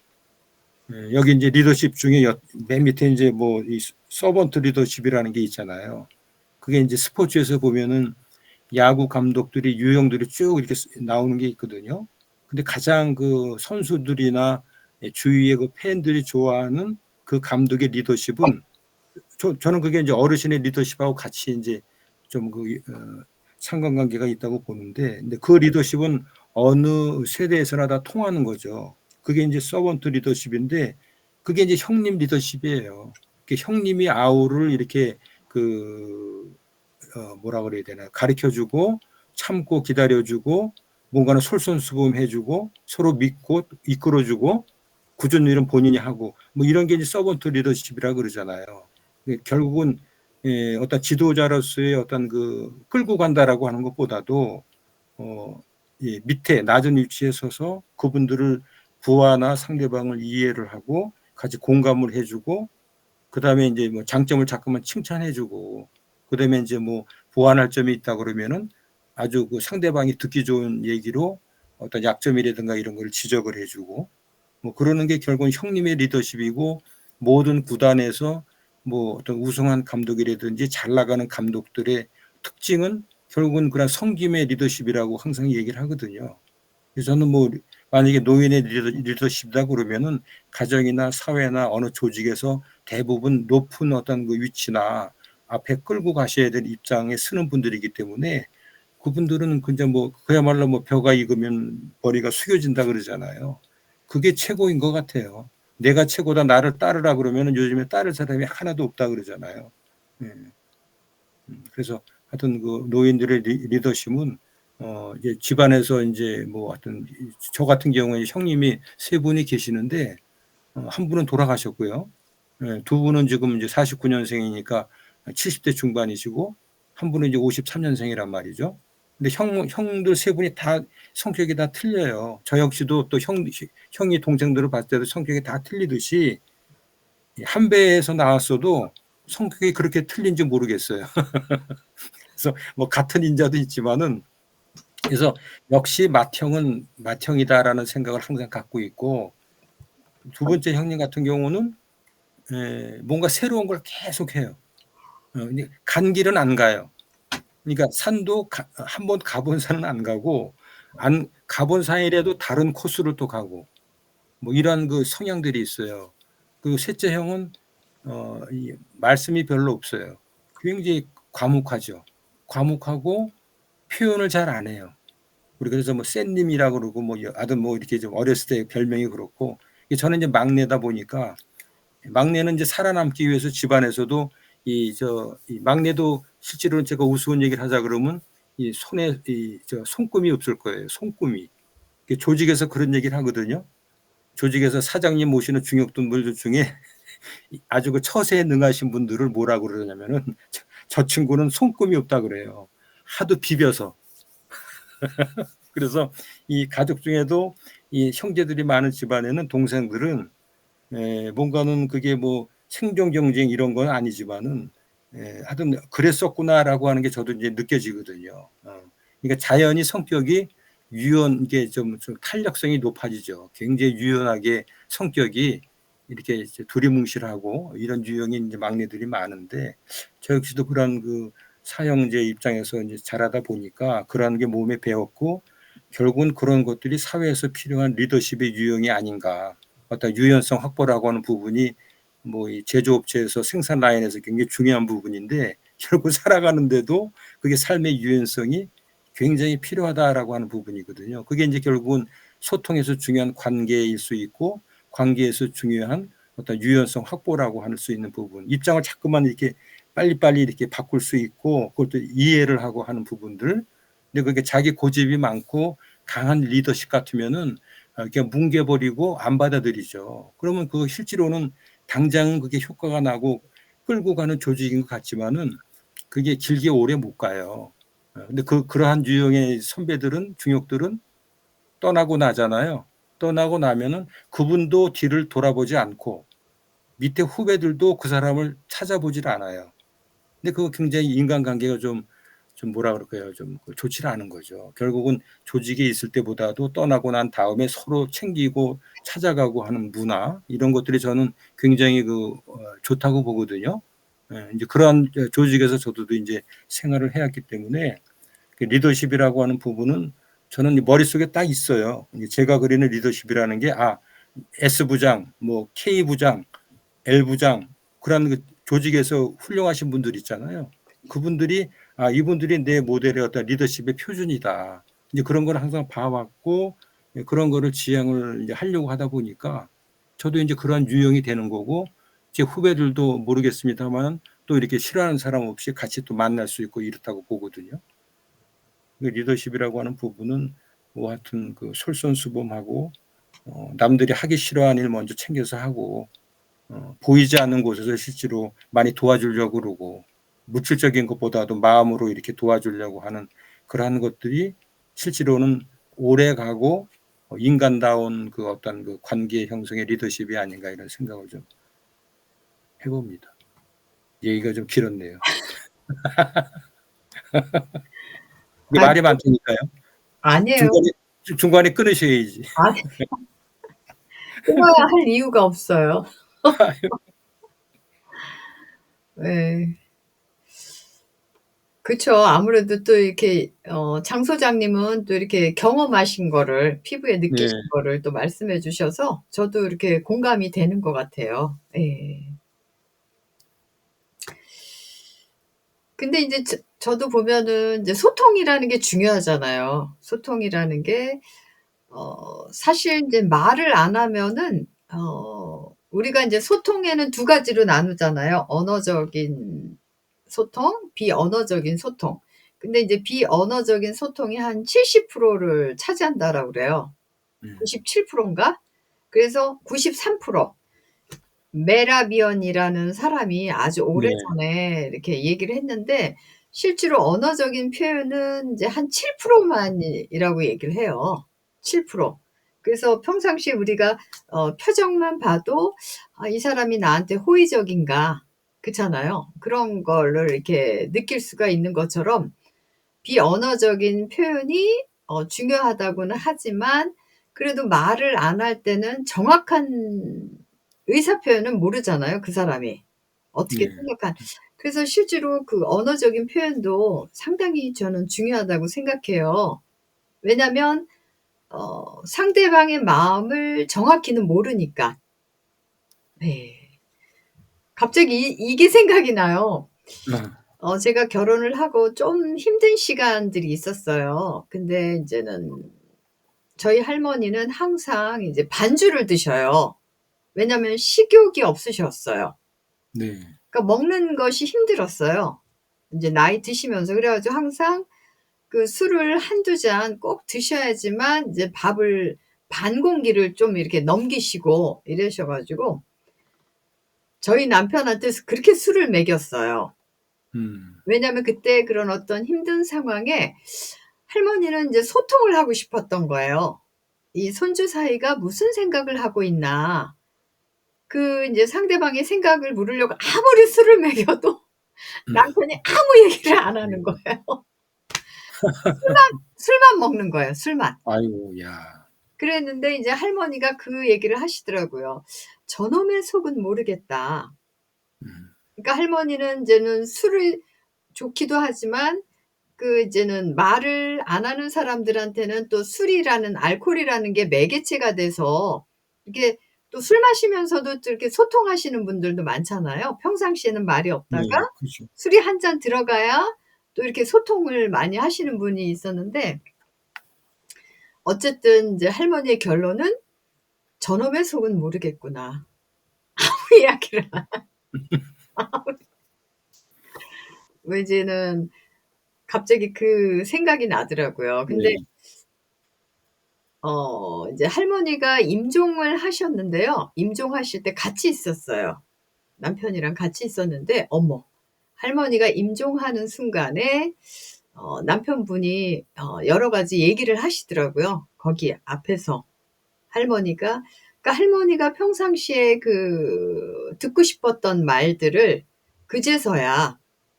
여기 이제 리더십 중에 맨 밑에 이제 뭐 이 서번트 리더십이라는 게 있잖아요. 그게 이제 스포츠에서 보면은 야구 감독들이 유형들이 쭉 이렇게 나오는 게 있거든요. 근데 가장 그 선수들이나 주위의 그 팬들이 좋아하는 그 감독의 리더십은 저는 그게 이제 어르신의 리더십하고 같이 이제 좀 상관관계가 있다고 보는데, 근데 그 리더십은 어느 세대에서나 다 통하는 거죠. 그게 이제 서번트 리더십인데, 그게 이제 형님 리더십이에요. 형님이 아우를 이렇게 뭐라 그래야 되나, 가르쳐주고 참고 기다려주고 뭔가는 솔선수범해주고 서로 믿고 이끌어주고 굳은 일은 본인이 하고 뭐 이런 게 이제 서번트 리더십이라 그러잖아요. 결국은 어떤 지도자로서의 어떤 끌고 간다라고 하는 것보다도 밑에 낮은 위치에 서서 그분들을 부하나 상대방을 이해를 하고 같이 공감을 해주고 그다음에 이제 뭐 장점을 자꾸만 칭찬해주고 그다음에 이제 뭐 보완할 점이 있다 그러면은 아주 그 상대방이 듣기 좋은 얘기로 어떤 약점이라든가 이런 걸 지적을 해주고 뭐 그러는 게 결국은 형님의 리더십이고 모든 구단에서 뭐 어떤 우승한 감독이라든지 잘 나가는 감독들의 특징은 결국은 그런 성김의 리더십이라고 항상 얘기를 하거든요. 그래서 저는 뭐 만약에 노인의 리더십이다 그러면은 가정이나 사회나 어느 조직에서 대부분 높은 어떤 그 위치나 앞에 끌고 가셔야 될 입장에 서는 분들이기 때문에 그분들은 그냥 뭐 그야말로 뭐 벼가 익으면 머리가 숙여진다 그러잖아요. 그게 최고인 것 같아요. 내가 최고다 나를 따르라 그러면은 요즘에 따를 사람이 하나도 없다 그러잖아요. 그래서 하여튼 그 노인들의 리더십은 이제 집안에서 이제 뭐 하여튼 저 같은 경우에 형님이 세 분이 계시는데 한 분은 돌아가셨고요. 두 분은 지금 이제 49년생이니까 70대 중반이시고 한 분은 이제 53년생이란 말이죠. 근데 형들 세 분이 다 성격이 다 틀려요. 저 역시도 또 형이 동생들을 봤을 때도 성격이 다 틀리듯이 한 배에서 나왔어도 성격이 그렇게 틀린지 모르겠어요. 그래서 뭐 같은 인자도 있지만은 그래서 역시 맏형은 맏형이다라는 생각을 항상 갖고 있고 두 번째 형님 같은 경우는 뭔가 새로운 걸 계속 해요. 근데 간 길은 안 가요. 그러니까 산도 한 번 가본 산은 안 가고 안 가본 산이라도 다른 코스를 또 가고 뭐 이런 그 성향들이 있어요. 그 셋째 형은 이 말씀이 별로 없어요. 굉장히 과묵하죠. 과묵하고 표현을 잘 안 해요. 우리 그래서 뭐 쌤님이라고 그러고 뭐 아들 뭐 이렇게 좀 어렸을 때 별명이 그렇고 저는 이제 막내다 보니까 막내는 이제 살아남기 위해서 집안에서도 이 막내도 실제로는 제가 우스운 얘기를 하자 그러면 이 손에 손금이 없을 거예요. 손금이. 조직에서 그런 얘기를 하거든요. 조직에서 사장님 모시는 중역분들 중에 아주 그 처세에 능하신 분들을 뭐라고 그러냐면은 저 친구는 손금이 없다 그래요. 하도 비벼서. 그래서 이 가족 중에도 이 형제들이 많은 집안에는 동생들은 뭔가는 그게 뭐 생존 경쟁 이런 건 아니지만은 하여튼 그랬었구나라고 하는 게 저도 이제 느껴지거든요. 그러니까 자연히 성격이 이게 좀 탄력성이 높아지죠. 굉장히 유연하게 성격이 이렇게 이제 두리뭉실하고 이런 유형의 이제 막내들이 많은데 저 역시도 그런 그 사형제 입장에서 이제 자라다 보니까 그런 게 몸에 배웠고 결국은 그런 것들이 사회에서 필요한 리더십의 유형이 아닌가. 어떤 유연성 확보라고 하는 부분이 뭐 이 제조업체에서 생산 라인에서 굉장히 중요한 부분인데 결국 살아가는데도 그게 삶의 유연성이 굉장히 필요하다라고 하는 부분이거든요. 그게 이제 결국은 소통에서 중요한 관계일 수 있고 관계에서 중요한 어떤 유연성 확보라고 할 수 있는 부분. 입장을 자꾸만 이렇게 빨리빨리 이렇게 바꿀 수 있고 그것도 이해를 하고 하는 부분들. 근데 그게 자기 고집이 많고 강한 리더십 같으면은 그냥 뭉개버리고 안 받아들이죠. 그러면 그 실제로는 당장은 그게 효과가 나고 끌고 가는 조직인 것 같지만은 그게 길게 오래 못 가요. 근데 그러한 유형의 선배들은 중역들은 떠나고 나잖아요. 떠나고 나면은 그분도 뒤를 돌아보지 않고 밑에 후배들도 그 사람을 찾아보질 않아요. 근데 그거 굉장히 인간관계가 좀 뭐라 그럴까요? 좀 좋지 않은 거죠. 결국은 조직에 있을 때보다도 떠나고 난 다음에 서로 챙기고 찾아가고 하는 문화 이런 것들이 저는 굉장히 좋다고 보거든요. 이제 그러한 조직에서 저도 이제 생활을 해왔기 때문에 그 리더십이라고 하는 부분은 저는 머릿속에 딱 있어요. 제가 그리는 리더십이라는 게 S 부장, 뭐 K 부장, L 부장 그런 그 조직에서 훌륭하신 분들 있잖아요. 그분들이 이분들이 내 모델의 어떤 리더십의 표준이다. 이제 그런 걸 항상 봐왔고 그런 거를 지향을 이제 하려고 하다 보니까 저도 이제 그런 유형이 되는 거고 제 후배들도 모르겠습니다만 또 이렇게 싫어하는 사람 없이 같이 또 만날 수 있고 이렇다고 보거든요. 그 리더십이라고 하는 부분은 뭐 하여튼 그 솔선수범하고 남들이 하기 싫어하는 일 먼저 챙겨서 하고 보이지 않는 곳에서 실제로 많이 도와주려고 그러고 물질적인 것보다도 마음으로 이렇게 도와주려고 하는 그러한 것들이 실제로는 오래 가고 인간다운 그 어떤 그 관계 형성의 리더십이 아닌가 이런 생각을 좀 해봅니다. 얘기가 좀 길었네요. 이게 말이 많으니까요. 아니에요. 중간에 끊으셔야지. 아니, 끊어야 할 이유가 없어요. 네. 그쵸. 아무래도 또 이렇게 장 소장님은 또 이렇게 경험하신 거를 피부에 느끼신 네. 거를 또 말씀해 주셔서 저도 이렇게 공감이 되는 것 같아요. 예. 근데 이제 저도 보면은 이제 소통이라는 게 중요하잖아요. 소통이라는 게 사실 이제 말을 안 하면은 우리가 인제 소통에는 두 가지로 나누잖아요. 언어적인 소통, 비언어적인 소통. 근데 이제 비언어적인 소통이 한 70%를 차지한다라고 그래요. 97% 인가? 그래서 93% 메라비언이라는 사람이 아주 네. 오래전에 이렇게 얘기를 했는데 실제로 언어적인 표현은 이제 한 7% 만이라고 얘기를 해요. 7%. 그래서 평상시에 우리가 표정만 봐도 '아 이 사람이 나한테 호의적인가.' 그렇잖아요. 그런 거를 이렇게 느낄 수가 있는 것처럼 비언어적인 표현이 중요하다고는 하지만 그래도 말을 안 할 때는 정확한 의사 표현은 모르잖아요, 그 사람이. 어떻게 네. 생각한 그래서 실제로 그 언어적인 표현도 상당히 저는 중요하다고 생각해요. 왜냐면 상대방의 마음을 정확히는 모르니까. 네. 갑자기 이게 생각이 나요. 제가 결혼을 하고 좀 힘든 시간들이 있었어요. 근데 인제는 저희 할머니는 항상 이제 반주를 드셔요. 왜냐면 식욕이 없으셨어요. 네. 그러니까 먹는 것이 힘들었어요. 인제 나이 드시면서. 그래 가지고 항상 그 술을 1-2 잔 꼭 드셔야지만 이제 밥을 반 공기를 좀 이렇게 넘기시고 이러셔 가지고 저희 남편한테 그렇게 술을 먹였어요. 음. 왜냐면 그때 그런 어떤 힘든 상황에 할머니는 인제 소통을 하고 싶었던 거예요. 이 손주 사이가 무슨 생각을 하고 있나. 그 인제 상대방의 생각을 물으려고 아무리 술을 먹여도 남편이 아무 얘기를 안 하는 거예요. 술만 먹는 거예요, 술만. 아이고 야. 그랬는데 이제 할머니가 그 얘기를 하시더라고요. "저놈의 속은 모르겠다." 음. 그러니까 할머니는 인제는 술을 좋기도 하지만 그 이제는 말을 안 하는 사람들한테는 또 술이라는 알코올이라는 게 매개체가 돼서 이게 또 술 마시면서도 또 이렇게 소통하시는 분들도 많잖아요. 평상시에는 말이 네. 없다가 그렇죠. 술이 한 잔 들어가야 또 이렇게 소통을 많이 하시는 분이 있었는데 어쨌든 인제 할머니의 결론은 '저놈의 속은 모르겠구나.' 아무 이야기를 안 왜 이제는 갑자기 그 생각이 나더라고요. 근데 네. 이제 할머니가 임종을 하셨는데요. 임종하실 때 같이 있었어요. 남편이랑 같이 있었는데 어머 할머니가 임종하는 순간에 남편분이 여러 가지 얘기를 하시더라고요, 거기 앞에서. 할머니가 그러니까 할머니가 평상시에 그 듣고 싶었던 말들을 그제서야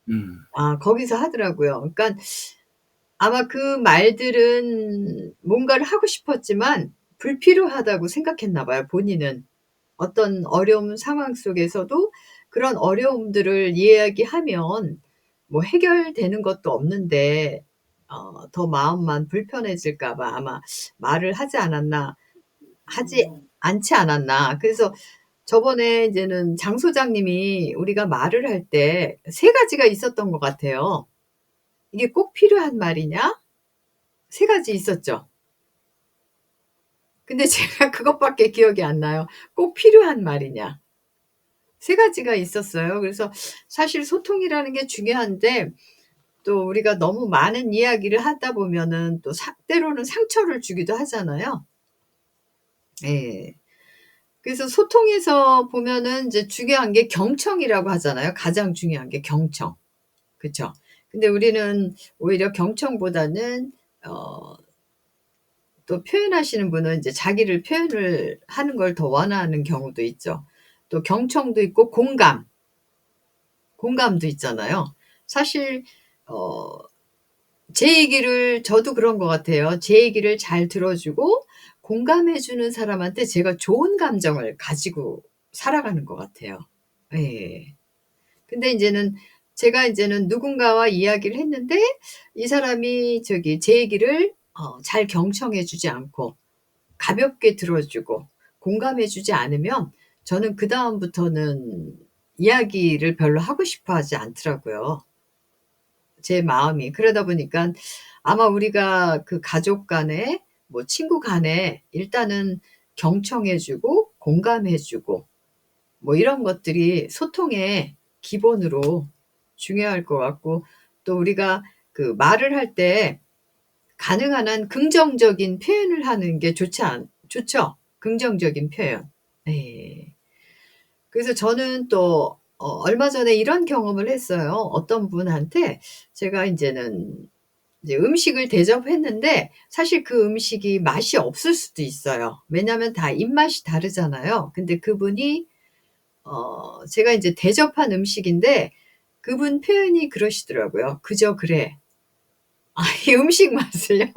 음. 거기서 하더라고요. 그러니까 아마 그 말들은 뭔가를 하고 싶었지만 불필요하다고 생각했나 봐요, 본인은. 어떤 어려운 상황 속에서도 그런 어려움들을 이야기하면 뭐 해결되는 것도 없는데 더 마음만 불편해질까 봐 아마 말을 하지 않지 않았나. 그래서 저번에 이제는 장 소장님이 우리가 말을 할 때 3 가지가 있었던 것 같아요. 이게 꼭 필요한 말이냐? 3 가지 있었죠. 근데 제가 그것밖에 기억이 안 나요. 꼭 필요한 말이냐. 3 가지가 있었어요. 그래서 사실 소통이라는 게 중요한데 또 우리가 너무 많은 이야기를 하다 보면은 또 때로는 상처를 주기도 하잖아요. 예. 그래서 소통에서 보면은 이제 중요한 게 경청이라고 하잖아요. 가장 중요한 게 경청. 그쵸? 근데 우리는 오히려 경청보다는 어 또 표현하시는 분은 이제 자기를 표현을 하는 걸 더 원하는 경우도 있죠. 또 경청도 있고 공감도 있잖아요. 사실 어 제 얘기를 저도 그런 것 같아요. 제 얘기를 잘 들어 주고 공감해 주는 사람한테 제가 좋은 감정을 가지고 살아가는 것 같아요. 예. 근데 인제는 제가 인제는 누군가와 이야기를 했는데 이 사람이 저기 제 얘기를 잘 경청해 주지 않고 가볍게 들어 주고 공감해 주지 않으면 저는 그다음부터는 이야기를 별로 하고 싶어 하지 않더라고요, 제 마음이. 그러다 보니깐 아마 우리가 그 가족 간에 뭐 친구 간에 일단은 경청해 주고 공감해 주고 뭐 이런 것들이 소통의 기본으로 중요할 것 같고 또 우리가 그 말을 할 때 가능한 한 긍정적인 표현을 하는 게 좋죠? 긍정적인 표현. 예. 그래서 저는 또 얼마 전에 이런 경험을 했어요. 어떤 분한테 제가 인제는 이제 음식을 대접했는데 사실 그 음식이 맛이 없을 수도 있어요. 왜냐하면 다 입맛이 다르잖아요. 근데 그분이 제가 인제 대접한 음식인데 그분 표현이 그러시더라고요. "그저 그래." 이 음식 맛을요.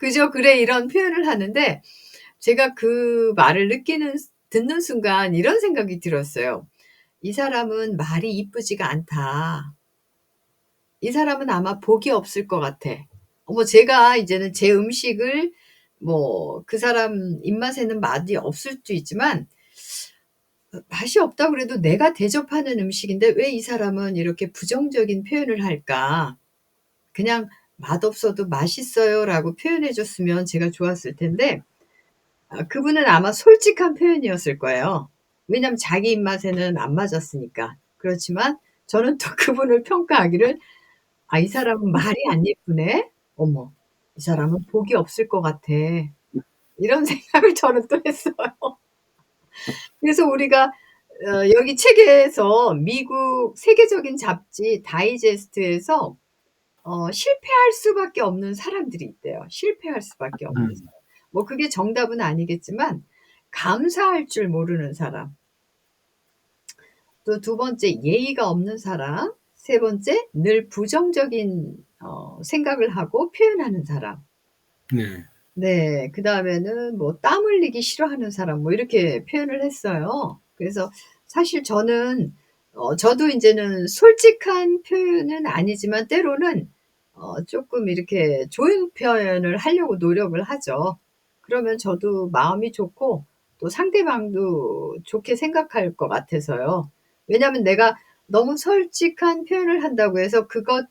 그죠? 그래 이런 표현을 하는데 제가 그 말을 듣는 순간 이런 생각이 들었어요. '이 사람은 말이 이쁘지가 않다. 이 사람은 아마 복이 없을 것 같아.' 제가 이제는 제 음식을 그 사람 입맛에는 맛이 없을 수 있지만 맛이 없다고 그래도 내가 대접하는 음식인데 '왜 이 사람은 이렇게 부정적인 표현을 할까?' 그냥 "맛없어도 맛있어요."라고 표현해 줬으면 제가 좋았을 텐데 그분은 아마 솔직한 표현이었을 거예요. 왜냐하면 자기 입맛에는 안 맞았으니까. 그렇지만 저는 또 그분을 평가하기를 '아 이 사람은 말이 안 예쁘네. 어머 이 사람은 복이 없을 것 같아.' 이런 생각을 저는 또 했어요. 그래서 우리가 여기 책에서 미국 세계적인 잡지 다이제스트에서 실패할 수밖에 없는 사람들이 있대요. 실패할 수밖에 없는 음. 사람. 그게 정답은 아니겠지만 감사할 줄 모르는 사람. 또 두 번째 예의가 없는 사람. 세 번째 늘 부정적인 생각을 하고 표현하는 사람. 네. 네. 그다음에는 땀 흘리기 싫어하는 사람 이렇게 표현을 했어요. 그래서 사실 저도 인제는 솔직한 표현은 아니지만 때로는 쪼끔 이렇게 좋은 표현을 하려고 노력을 하죠. 그러면 저도 마음이 좋고 또 상대방도 좋게 생각할 것 같아서요. 왜냐하면 내가 너무 솔직한 표현을 한다고 해서 그것이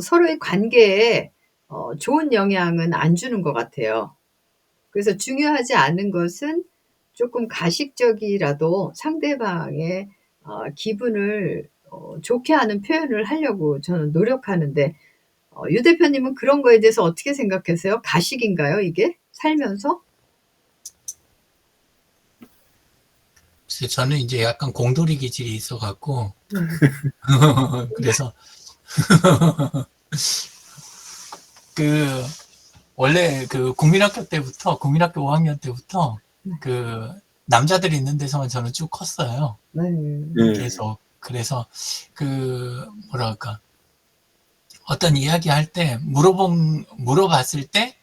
서로의 관계에 좋은 영향은 안 주는 것 같아요. 그래서 중요하지 않은 것은 쪼끔 가식적이라도 상대방의 기분을 좋게 하는 표현을 하려고 저는 노력하는데 유 대표님은 그런 거에 대해서 어떻게 생각하세요? 가식인가요, 이게? 살면서? 그래서 저는 이제 약간 공돌이 기질이 있어 갖고 네. 그래서 그 원래 그 국민학교 5학년 때부터 네. 그 남자들이 있는 데서만 저는 쭉 컸어요. 네. 네. 계속. 그래서 뭐랄까 어떤 이야기할 때 물어봤을 때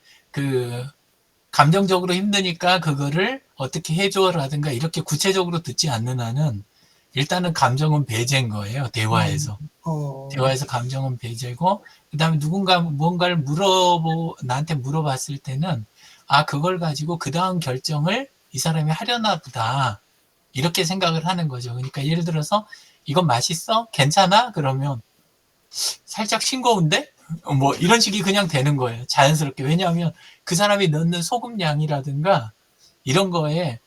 감정적으로 힘드니까 그거를 어떻게 해줘라든가 이렇게 구체적으로 듣지 않는 한은 일단은 감정은 배제인 거예요. 대화에서. 대화에서 감정은 배제고, 그 다음에 누군가 뭔가를 나한테 물어봤을 때는, 그걸 가지고 그 다음 결정을 이 사람이 하려나 보다. 이렇게 생각을 하는 거죠. 그러니까 예를 들어서, 이건 맛있어? 괜찮아? 그러면, 살짝 싱거운데? 이런 식이 그냥 되는 거예요. 자연스럽게. 왜냐하면 그 사람이 넣는 소금 양이라든가, 이런 거에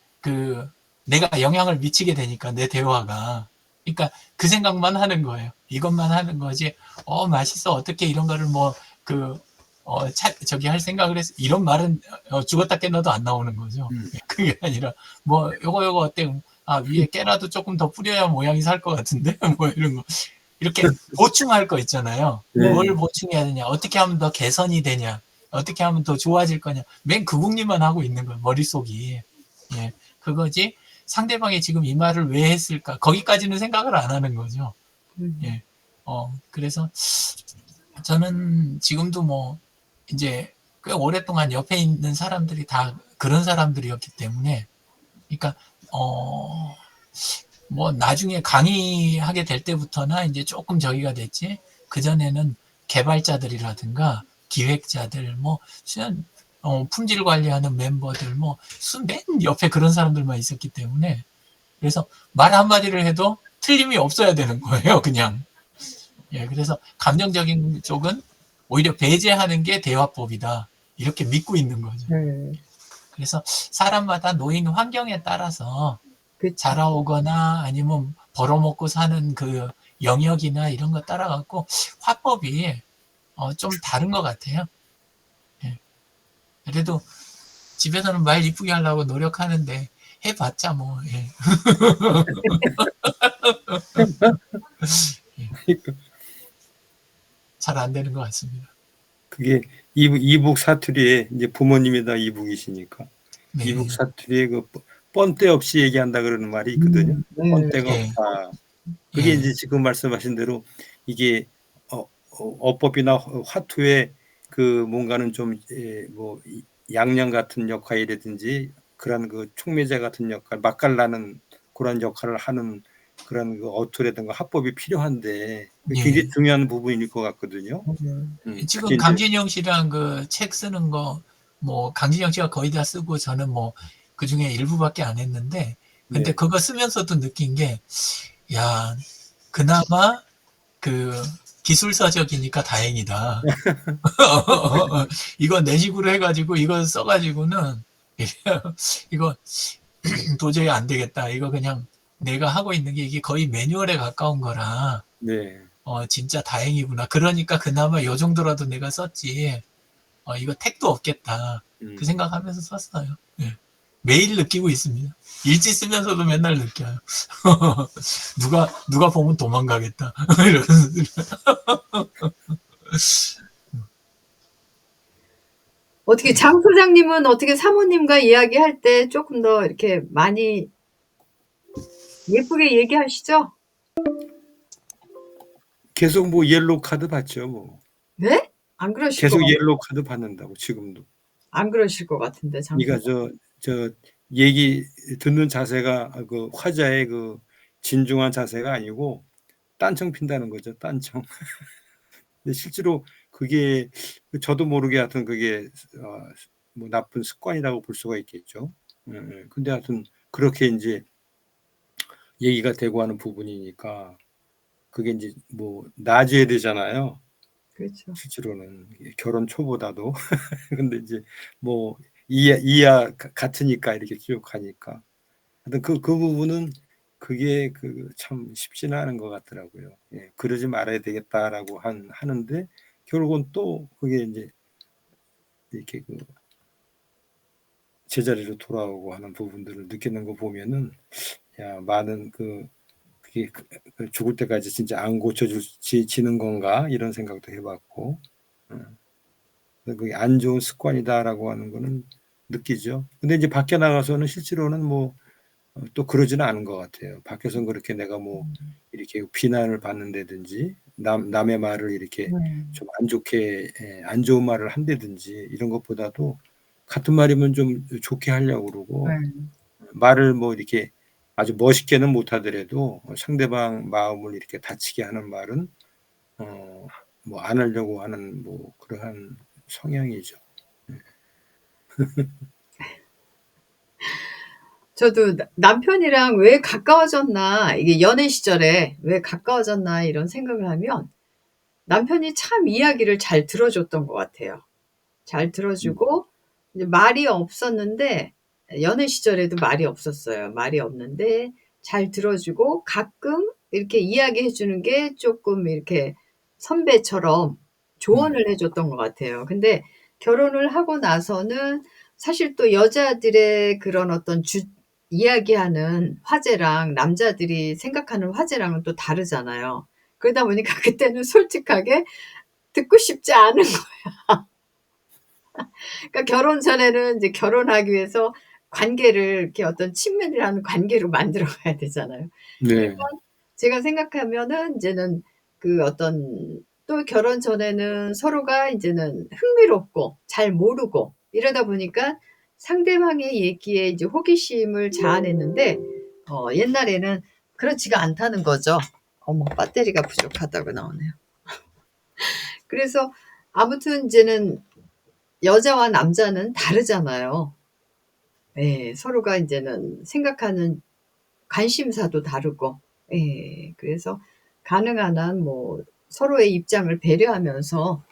내가 영향을 미치게 되니까, 내 대화가. 그러니까 그 생각만 하는 거예요. 이것만 하는 거지. 맛있어. 어떻게 이런 거를 저기 할 생각을 했어. 이런 말은 죽었다 깨나도 안 나오는 거죠. 그게 아니라, 요거 어때? 위에 깨라도 조금 더 뿌려야 모양이 살 것 같은데? 이런 거. 이렇게 보충할 거 있잖아요. 네. 뭘 보충해야 되냐? 어떻게 하면 더 개선이 되냐? 어떻게 하면 더 좋아질 거냐? 맨 그 궁리만 하고 있는 거예요. 머릿속이. 예. 그거지. 상대방이 지금 이 말을 왜 했을까? 거기까지는 생각을 안 하는 거죠. 예. 그래서 저는 지금도 이제 꽤 오랫동안 옆에 있는 사람들이 다 그런 사람들이었기 때문에, 그러니까, 나중에 강의하게 될 때부터나 이제 조금 저기가 됐지, 그전에는 개발자들이라든가 기획자들, 품질 관리하는 멤버들, 맨 옆에 그런 사람들만 있었기 때문에, 그래서 말 한마디를 해도 틀림이 없어야 되는 거예요, 그냥. 예, 그래서 감정적인 쪽은 오히려 배제하는 게 대화법이다. 이렇게 믿고 있는 거죠. 그래서 사람마다 놓인 환경에 따라서 그쵸. 자라오거나 아니면 벌어먹고 사는 그 영역이나 이런 거 따라갖고 화법이 좀 다른 것 같아요. 예. 그래도 집에서는 말 이쁘게 하려고 노력하는데 해봤자 예. 잘 안 되는 것 같습니다. 그게 이북 사투리에 이제 부모님이 다 이북이시니까 네. 이북 사투리에 뻔때 없이 얘기한다 그러는 말이 있거든요. 네. 뻔때가 예. 없다. 그게 예. 이제 지금 말씀하신 대로 이게 어법이나 화투에 그 뭔가는 좀 뭐 양념 같은 역할이라든지 그런 그 촉매제 같은 역할, 맛깔나는 그런 역할을 하는 그런 그 어투라든가 화법이 필요한데 굉장히 예. 중요한 부분일 것 같거든요. 지금 특히 이제 강진영 씨랑 그 책 쓰는 거, 뭐, 강진영 씨가 거의 다 쓰고 저는 뭐, 그 중에 일부밖에 안 했는데, 근데 네. 그거 쓰면서도 느낀 게, 야, 그나마 그 기술서적이니까 다행이다. 이거 내 식으로 해가지고, 이거 써가지고는, 이거 도저히 안 되겠다. 이거 그냥 내가 하고 있는 게 이게 거의 매뉴얼에 가까운 거라, 네. 진짜 다행이구나. 그러니까 그나마 요 정도라도 내가 썼지. 이거 택도 없겠다. 그 생각하면서 썼어요. 예. 매일 느끼고 있습니다. 일지 쓰면서도 맨날 느껴요. 누가 보면 도망가겠다. 어떻게 장 소장님은 어떻게 사모님과 이야기할 때 조금 더 이렇게 많이 예쁘게 얘기하시죠? 계속 뭐 옐로우 카드 받죠, 뭐. 네? 안 그러실 것 계속 같, 옐로우 카드 받는다고 지금도. 안 그러실 것 같은데, 장 그러니까 소장. 저 얘기 듣는 자세가 그 화자의 그 진중한 자세가 아니고 딴청 핀다는 거죠, 딴청. 근데 실제로 그게 저도 모르게 하여튼 그게 뭐 나쁜 습관이라고 볼 수가 있겠죠. 근데 하여튼 그렇게 이제 얘기가 되고 하는 부분이니까 그게 이제 뭐 나아져야 되잖아요. 그렇죠. 실제로는 결혼 초보다도. 근데 이제 뭐 이야 같으니까 이렇게 기억하니까. 하여튼 그 부분은 그게 그 참 쉽지는 않은 것 같더라고요. 예, 그러지 말아야 되겠다라고 하는데 결국은 또 그게 이제 이렇게 그 제자리로 돌아오고 하는 부분들을 느끼는 거 보면은 야, 많은 그게 그 죽을 때까지 진짜 안 고쳐지는 건가 이런 생각도 해봤고, 그게 안 좋은 습관이다라고 하는 거는 느끼죠. 근데 이제 밖에 나가서는 실제로는 뭐 또 그러지는 않은 것 같아요. 밖에서는 그렇게 내가 뭐 이렇게 비난을 받는다든지 남의 말을 이렇게 좀 안 좋게 안 좋은 말을 한다든지 이런 것보다도 같은 말이면 좀 좋게 하려고 그러고 말을 뭐 이렇게 아주 멋있게는 못하더라도 상대방 마음을 이렇게 다치게 하는 말은 뭐 안 하려고 하는 뭐 그러한 성향이죠. 저도 남편이랑 왜 가까워졌나, 이게 연애 시절에 왜 가까워졌나 이런 생각을 하면 남편이 참 이야기를 잘 들어줬던 것 같아요. 잘 들어주고, 이제 말이 없었는데, 연애 시절에도 말이 없었어요. 말이 없는데, 잘 들어주고, 가끔 이렇게 이야기해 주는 게 조금 이렇게 선배처럼 조언을 해줬던 것 같아요. 근데 결혼을 하고 나서는 사실 또 여자들의 그런 어떤 이야기하는 화제랑 남자들이 생각하는 화제랑은 또 다르잖아요. 그러다 보니까 그때는 솔직하게 듣고 싶지 않은 그러니까 결혼 전에는 이제 결혼하기 위해서 관계를 이렇게 어떤 친밀한 관계로 만들어 가야 되잖아요. 그러면 네. 제가 생각하면은 이제는 그 어떤 또 결혼 전에는 서로가 이제는 흥미롭고 잘 모르고 이러다 보니까 상대방의 얘기에 이제 호기심을 자아냈는데 옛날에는 그렇지가 않다는 거죠. 어머, 배터리가 부족하다고 나오네요. 그래서 아무튼 이제는 여자와 남자는 다르잖아요. 예, 서로가 이제는 생각하는 관심사도 다르고, 예, 그래서 가능한 한 뭐 서로의 입장을 배려하면서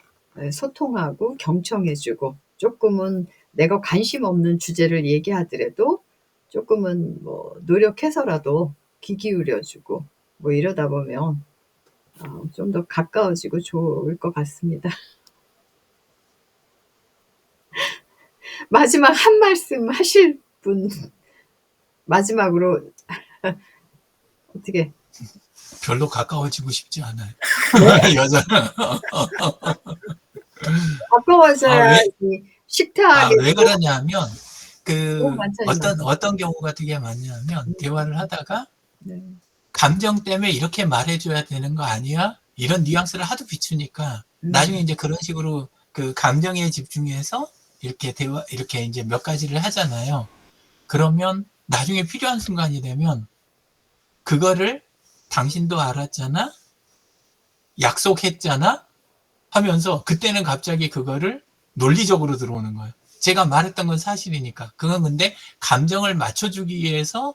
소통하고 경청해주고, 조금은 내가 관심 없는 주제를 얘기하더라도 조금은 뭐 노력해서라도 귀 기울여주고, 뭐 이러다 보면 좀 더 가까워지고 좋을 것 같습니다. 마지막 한 말씀 하실 분, 마지막으로 어떻게 별로 가까워지고 싶지 않아요. 여자는. 가까워져야 왜, 식탁에 왜 그러냐면, 너무 그, 반찬이 많아. 어떤 경우가 되게 많냐면, 대화를 하다가, 네. 감정 때문에 이렇게 말해줘야 되는 거 아니야? 이런 뉘앙스를 하도 비추니까, 나중에 이제 그런 식으로 그 감정에 집중해서 이렇게 대화, 이렇게 이제 몇 가지를 하잖아요. 그러면 나중에 필요한 순간이 되면 그거를 당신도 알았잖아? 약속했잖아? 하면서 그때는 갑자기 그거를 논리적으로 들어오는 거예요. 제가 말했던 건 사실이니까. 그건 근데 감정을 맞춰주기 위해서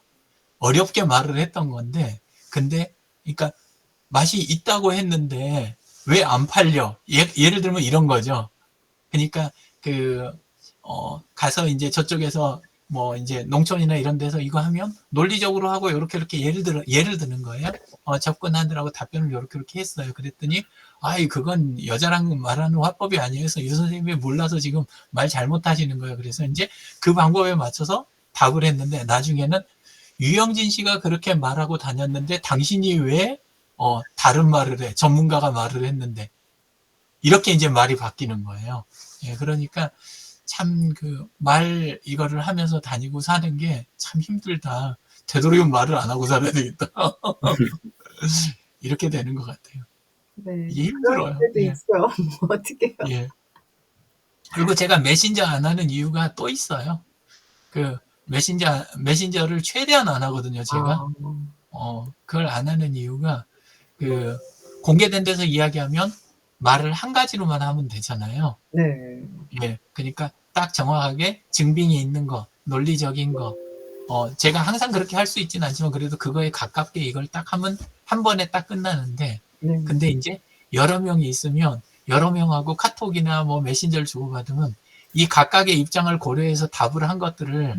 어렵게 말을 했던 건데, 근데, 그러니까 맛이 있다고 했는데 왜 안 팔려? 예를 들면 이런 거죠. 그러니까 가서 이제 저쪽에서 뭐 이제 농촌이나 이런 데서 이거 하면 논리적으로 하고 이렇게 예를 드는 거예요. 접근하느라고 답변을 이렇게 했어요. 그랬더니 아이 그건 여자랑 말하는 화법이 아니어서 유 선생님이 몰라서 지금 말 잘못하시는 거예요. 그래서 이제 그 방법에 맞춰서 답을 했는데 나중에는 유영진 씨가 그렇게 말하고 다녔는데 당신이 왜 다른 말을 해? 전문가가 말을 했는데 이렇게 이제 말이 바뀌는 거예요. 예, 그러니까 참 말 이거를 하면서 다니고 사는 게 참 힘들다. 되도록이면 말을 안 하고 살아야 되겠다. 이렇게 되는 것 같아요. 네. 이게 그럴 힘들어요. 때도 예, 있죠. 뭐 어떡해요. 예. 그리고 제가 메신저 안 하는 이유가 또 있어요. 메신저를 최대한 안 하거든요, 제가. 그걸 안 하는 이유가 공개된 데서 이야기하면 말을 한 가지로만 하면 되잖아요. 네. 예, 그러니까 딱 정확하게 증빙이 있는 거, 논리적인 거. 제가 항상 그렇게 할 수 있지는 않지만 그래도 그거에 가깝게 이걸 딱 하면 한 번에 딱 끝나는데, 네. 근데 이제 여러 명이 있으면 여러 명하고 카톡이나 뭐 메신저를 주고받으면 이 각각의 입장을 고려해서 답을 한 것들을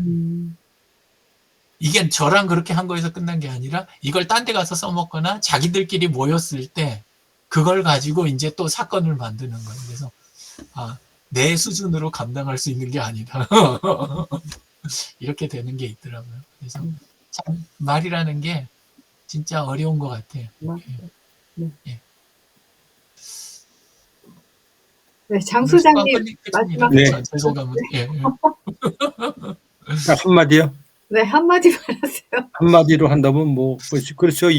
이게 저랑 그렇게 한 거에서 끝난 게 아니라 이걸 딴 데 가서 써먹거나 자기들끼리 모였을 때 그걸 가지고 이제 또 사건을 만드는 거예요. 그래서 내 수준으로 감당할 수 있는 게 아니다. 이렇게 되는 게 있더라고요. 그래서 참 말이라는 게 진짜 어려운 것 같아요. 네. 예. 네, 장 오늘 수강 소장님 끝입니다. 마지막. 네. 제 소감은. 예. 딱 한마디요? 네, 한마디만 하세요. 한마디로 한다면 뭐 그렇죠.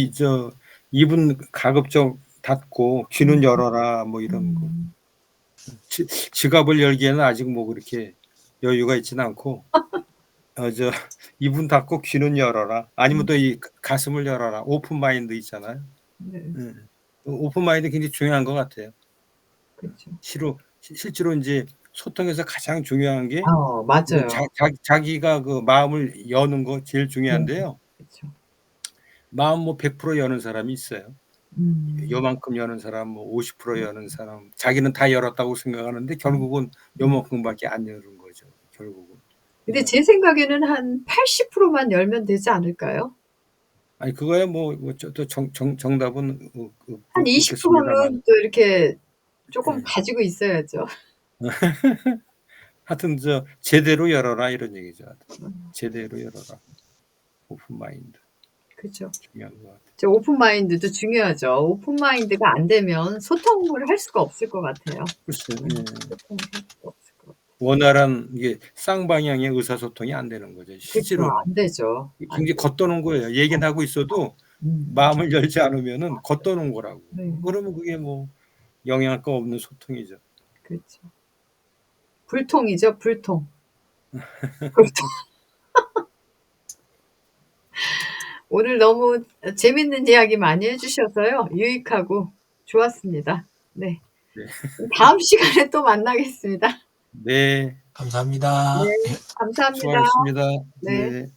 입은 가급적 닫고 귀는 열어라 뭐 이런 거. 지갑을 열기에는 아직 뭐 그렇게 여유가 있지는 않고 입은 닫고 귀는 열어라. 아니면 또 이 가슴을 열어라. 오픈 마인드 있잖아요. 네, 오픈 마인드 굉장히 중요한 것 같아요. 그렇죠. 실제로 이제 소통에서 가장 중요한 게 맞아요. 자기가 그 마음을 여는 거 제일 중요한데요. 그렇죠. 마음 뭐 100% 여는 사람이 있어요. 요만큼 여는 사람, 뭐 50% 여는 사람, 자기는 다 열었다고 생각하는데 결국은 요만큼밖에 안 여는 거죠. 결국은. 근데 제 생각에는 한 80%만 열면 되지 않을까요? 아니 그거야 뭐 또 정답은 한 없겠습니다만. 20%는 또 이렇게 조금 네. 가지고 있어야죠. 하여튼 제대로 열어라 이런 얘기죠. 제대로 열어라. 오픈 마인드. 그렇죠. 중요한 것 같아요. 저 오픈 마인드도 중요하죠. 오픈 마인드가 안 되면 소통을 할 수가 없을 것 같아요. 글쎄요. 소통을 할 수가 없을 것 같아요. 원활한 이게 쌍방향의 의사소통이 안 되는 거죠. 실제로 그렇죠. 안 되죠. 굉장히 겉도는 거예요. 얘기는 하고 있어도 마음을 열지 않으면은 겉도는 거라고. 그러면 그게 뭐 영양가 없는 소통이죠. 그렇죠. 불통이죠, 불통. 불통. 오늘 너무 재밌는 이야기 많이 해주셔서요. 유익하고 좋았습니다. 네. 다음 시간에 또 만나겠습니다. 네. 감사합니다. 네, 감사합니다. 수고하셨습니다. 네. 네.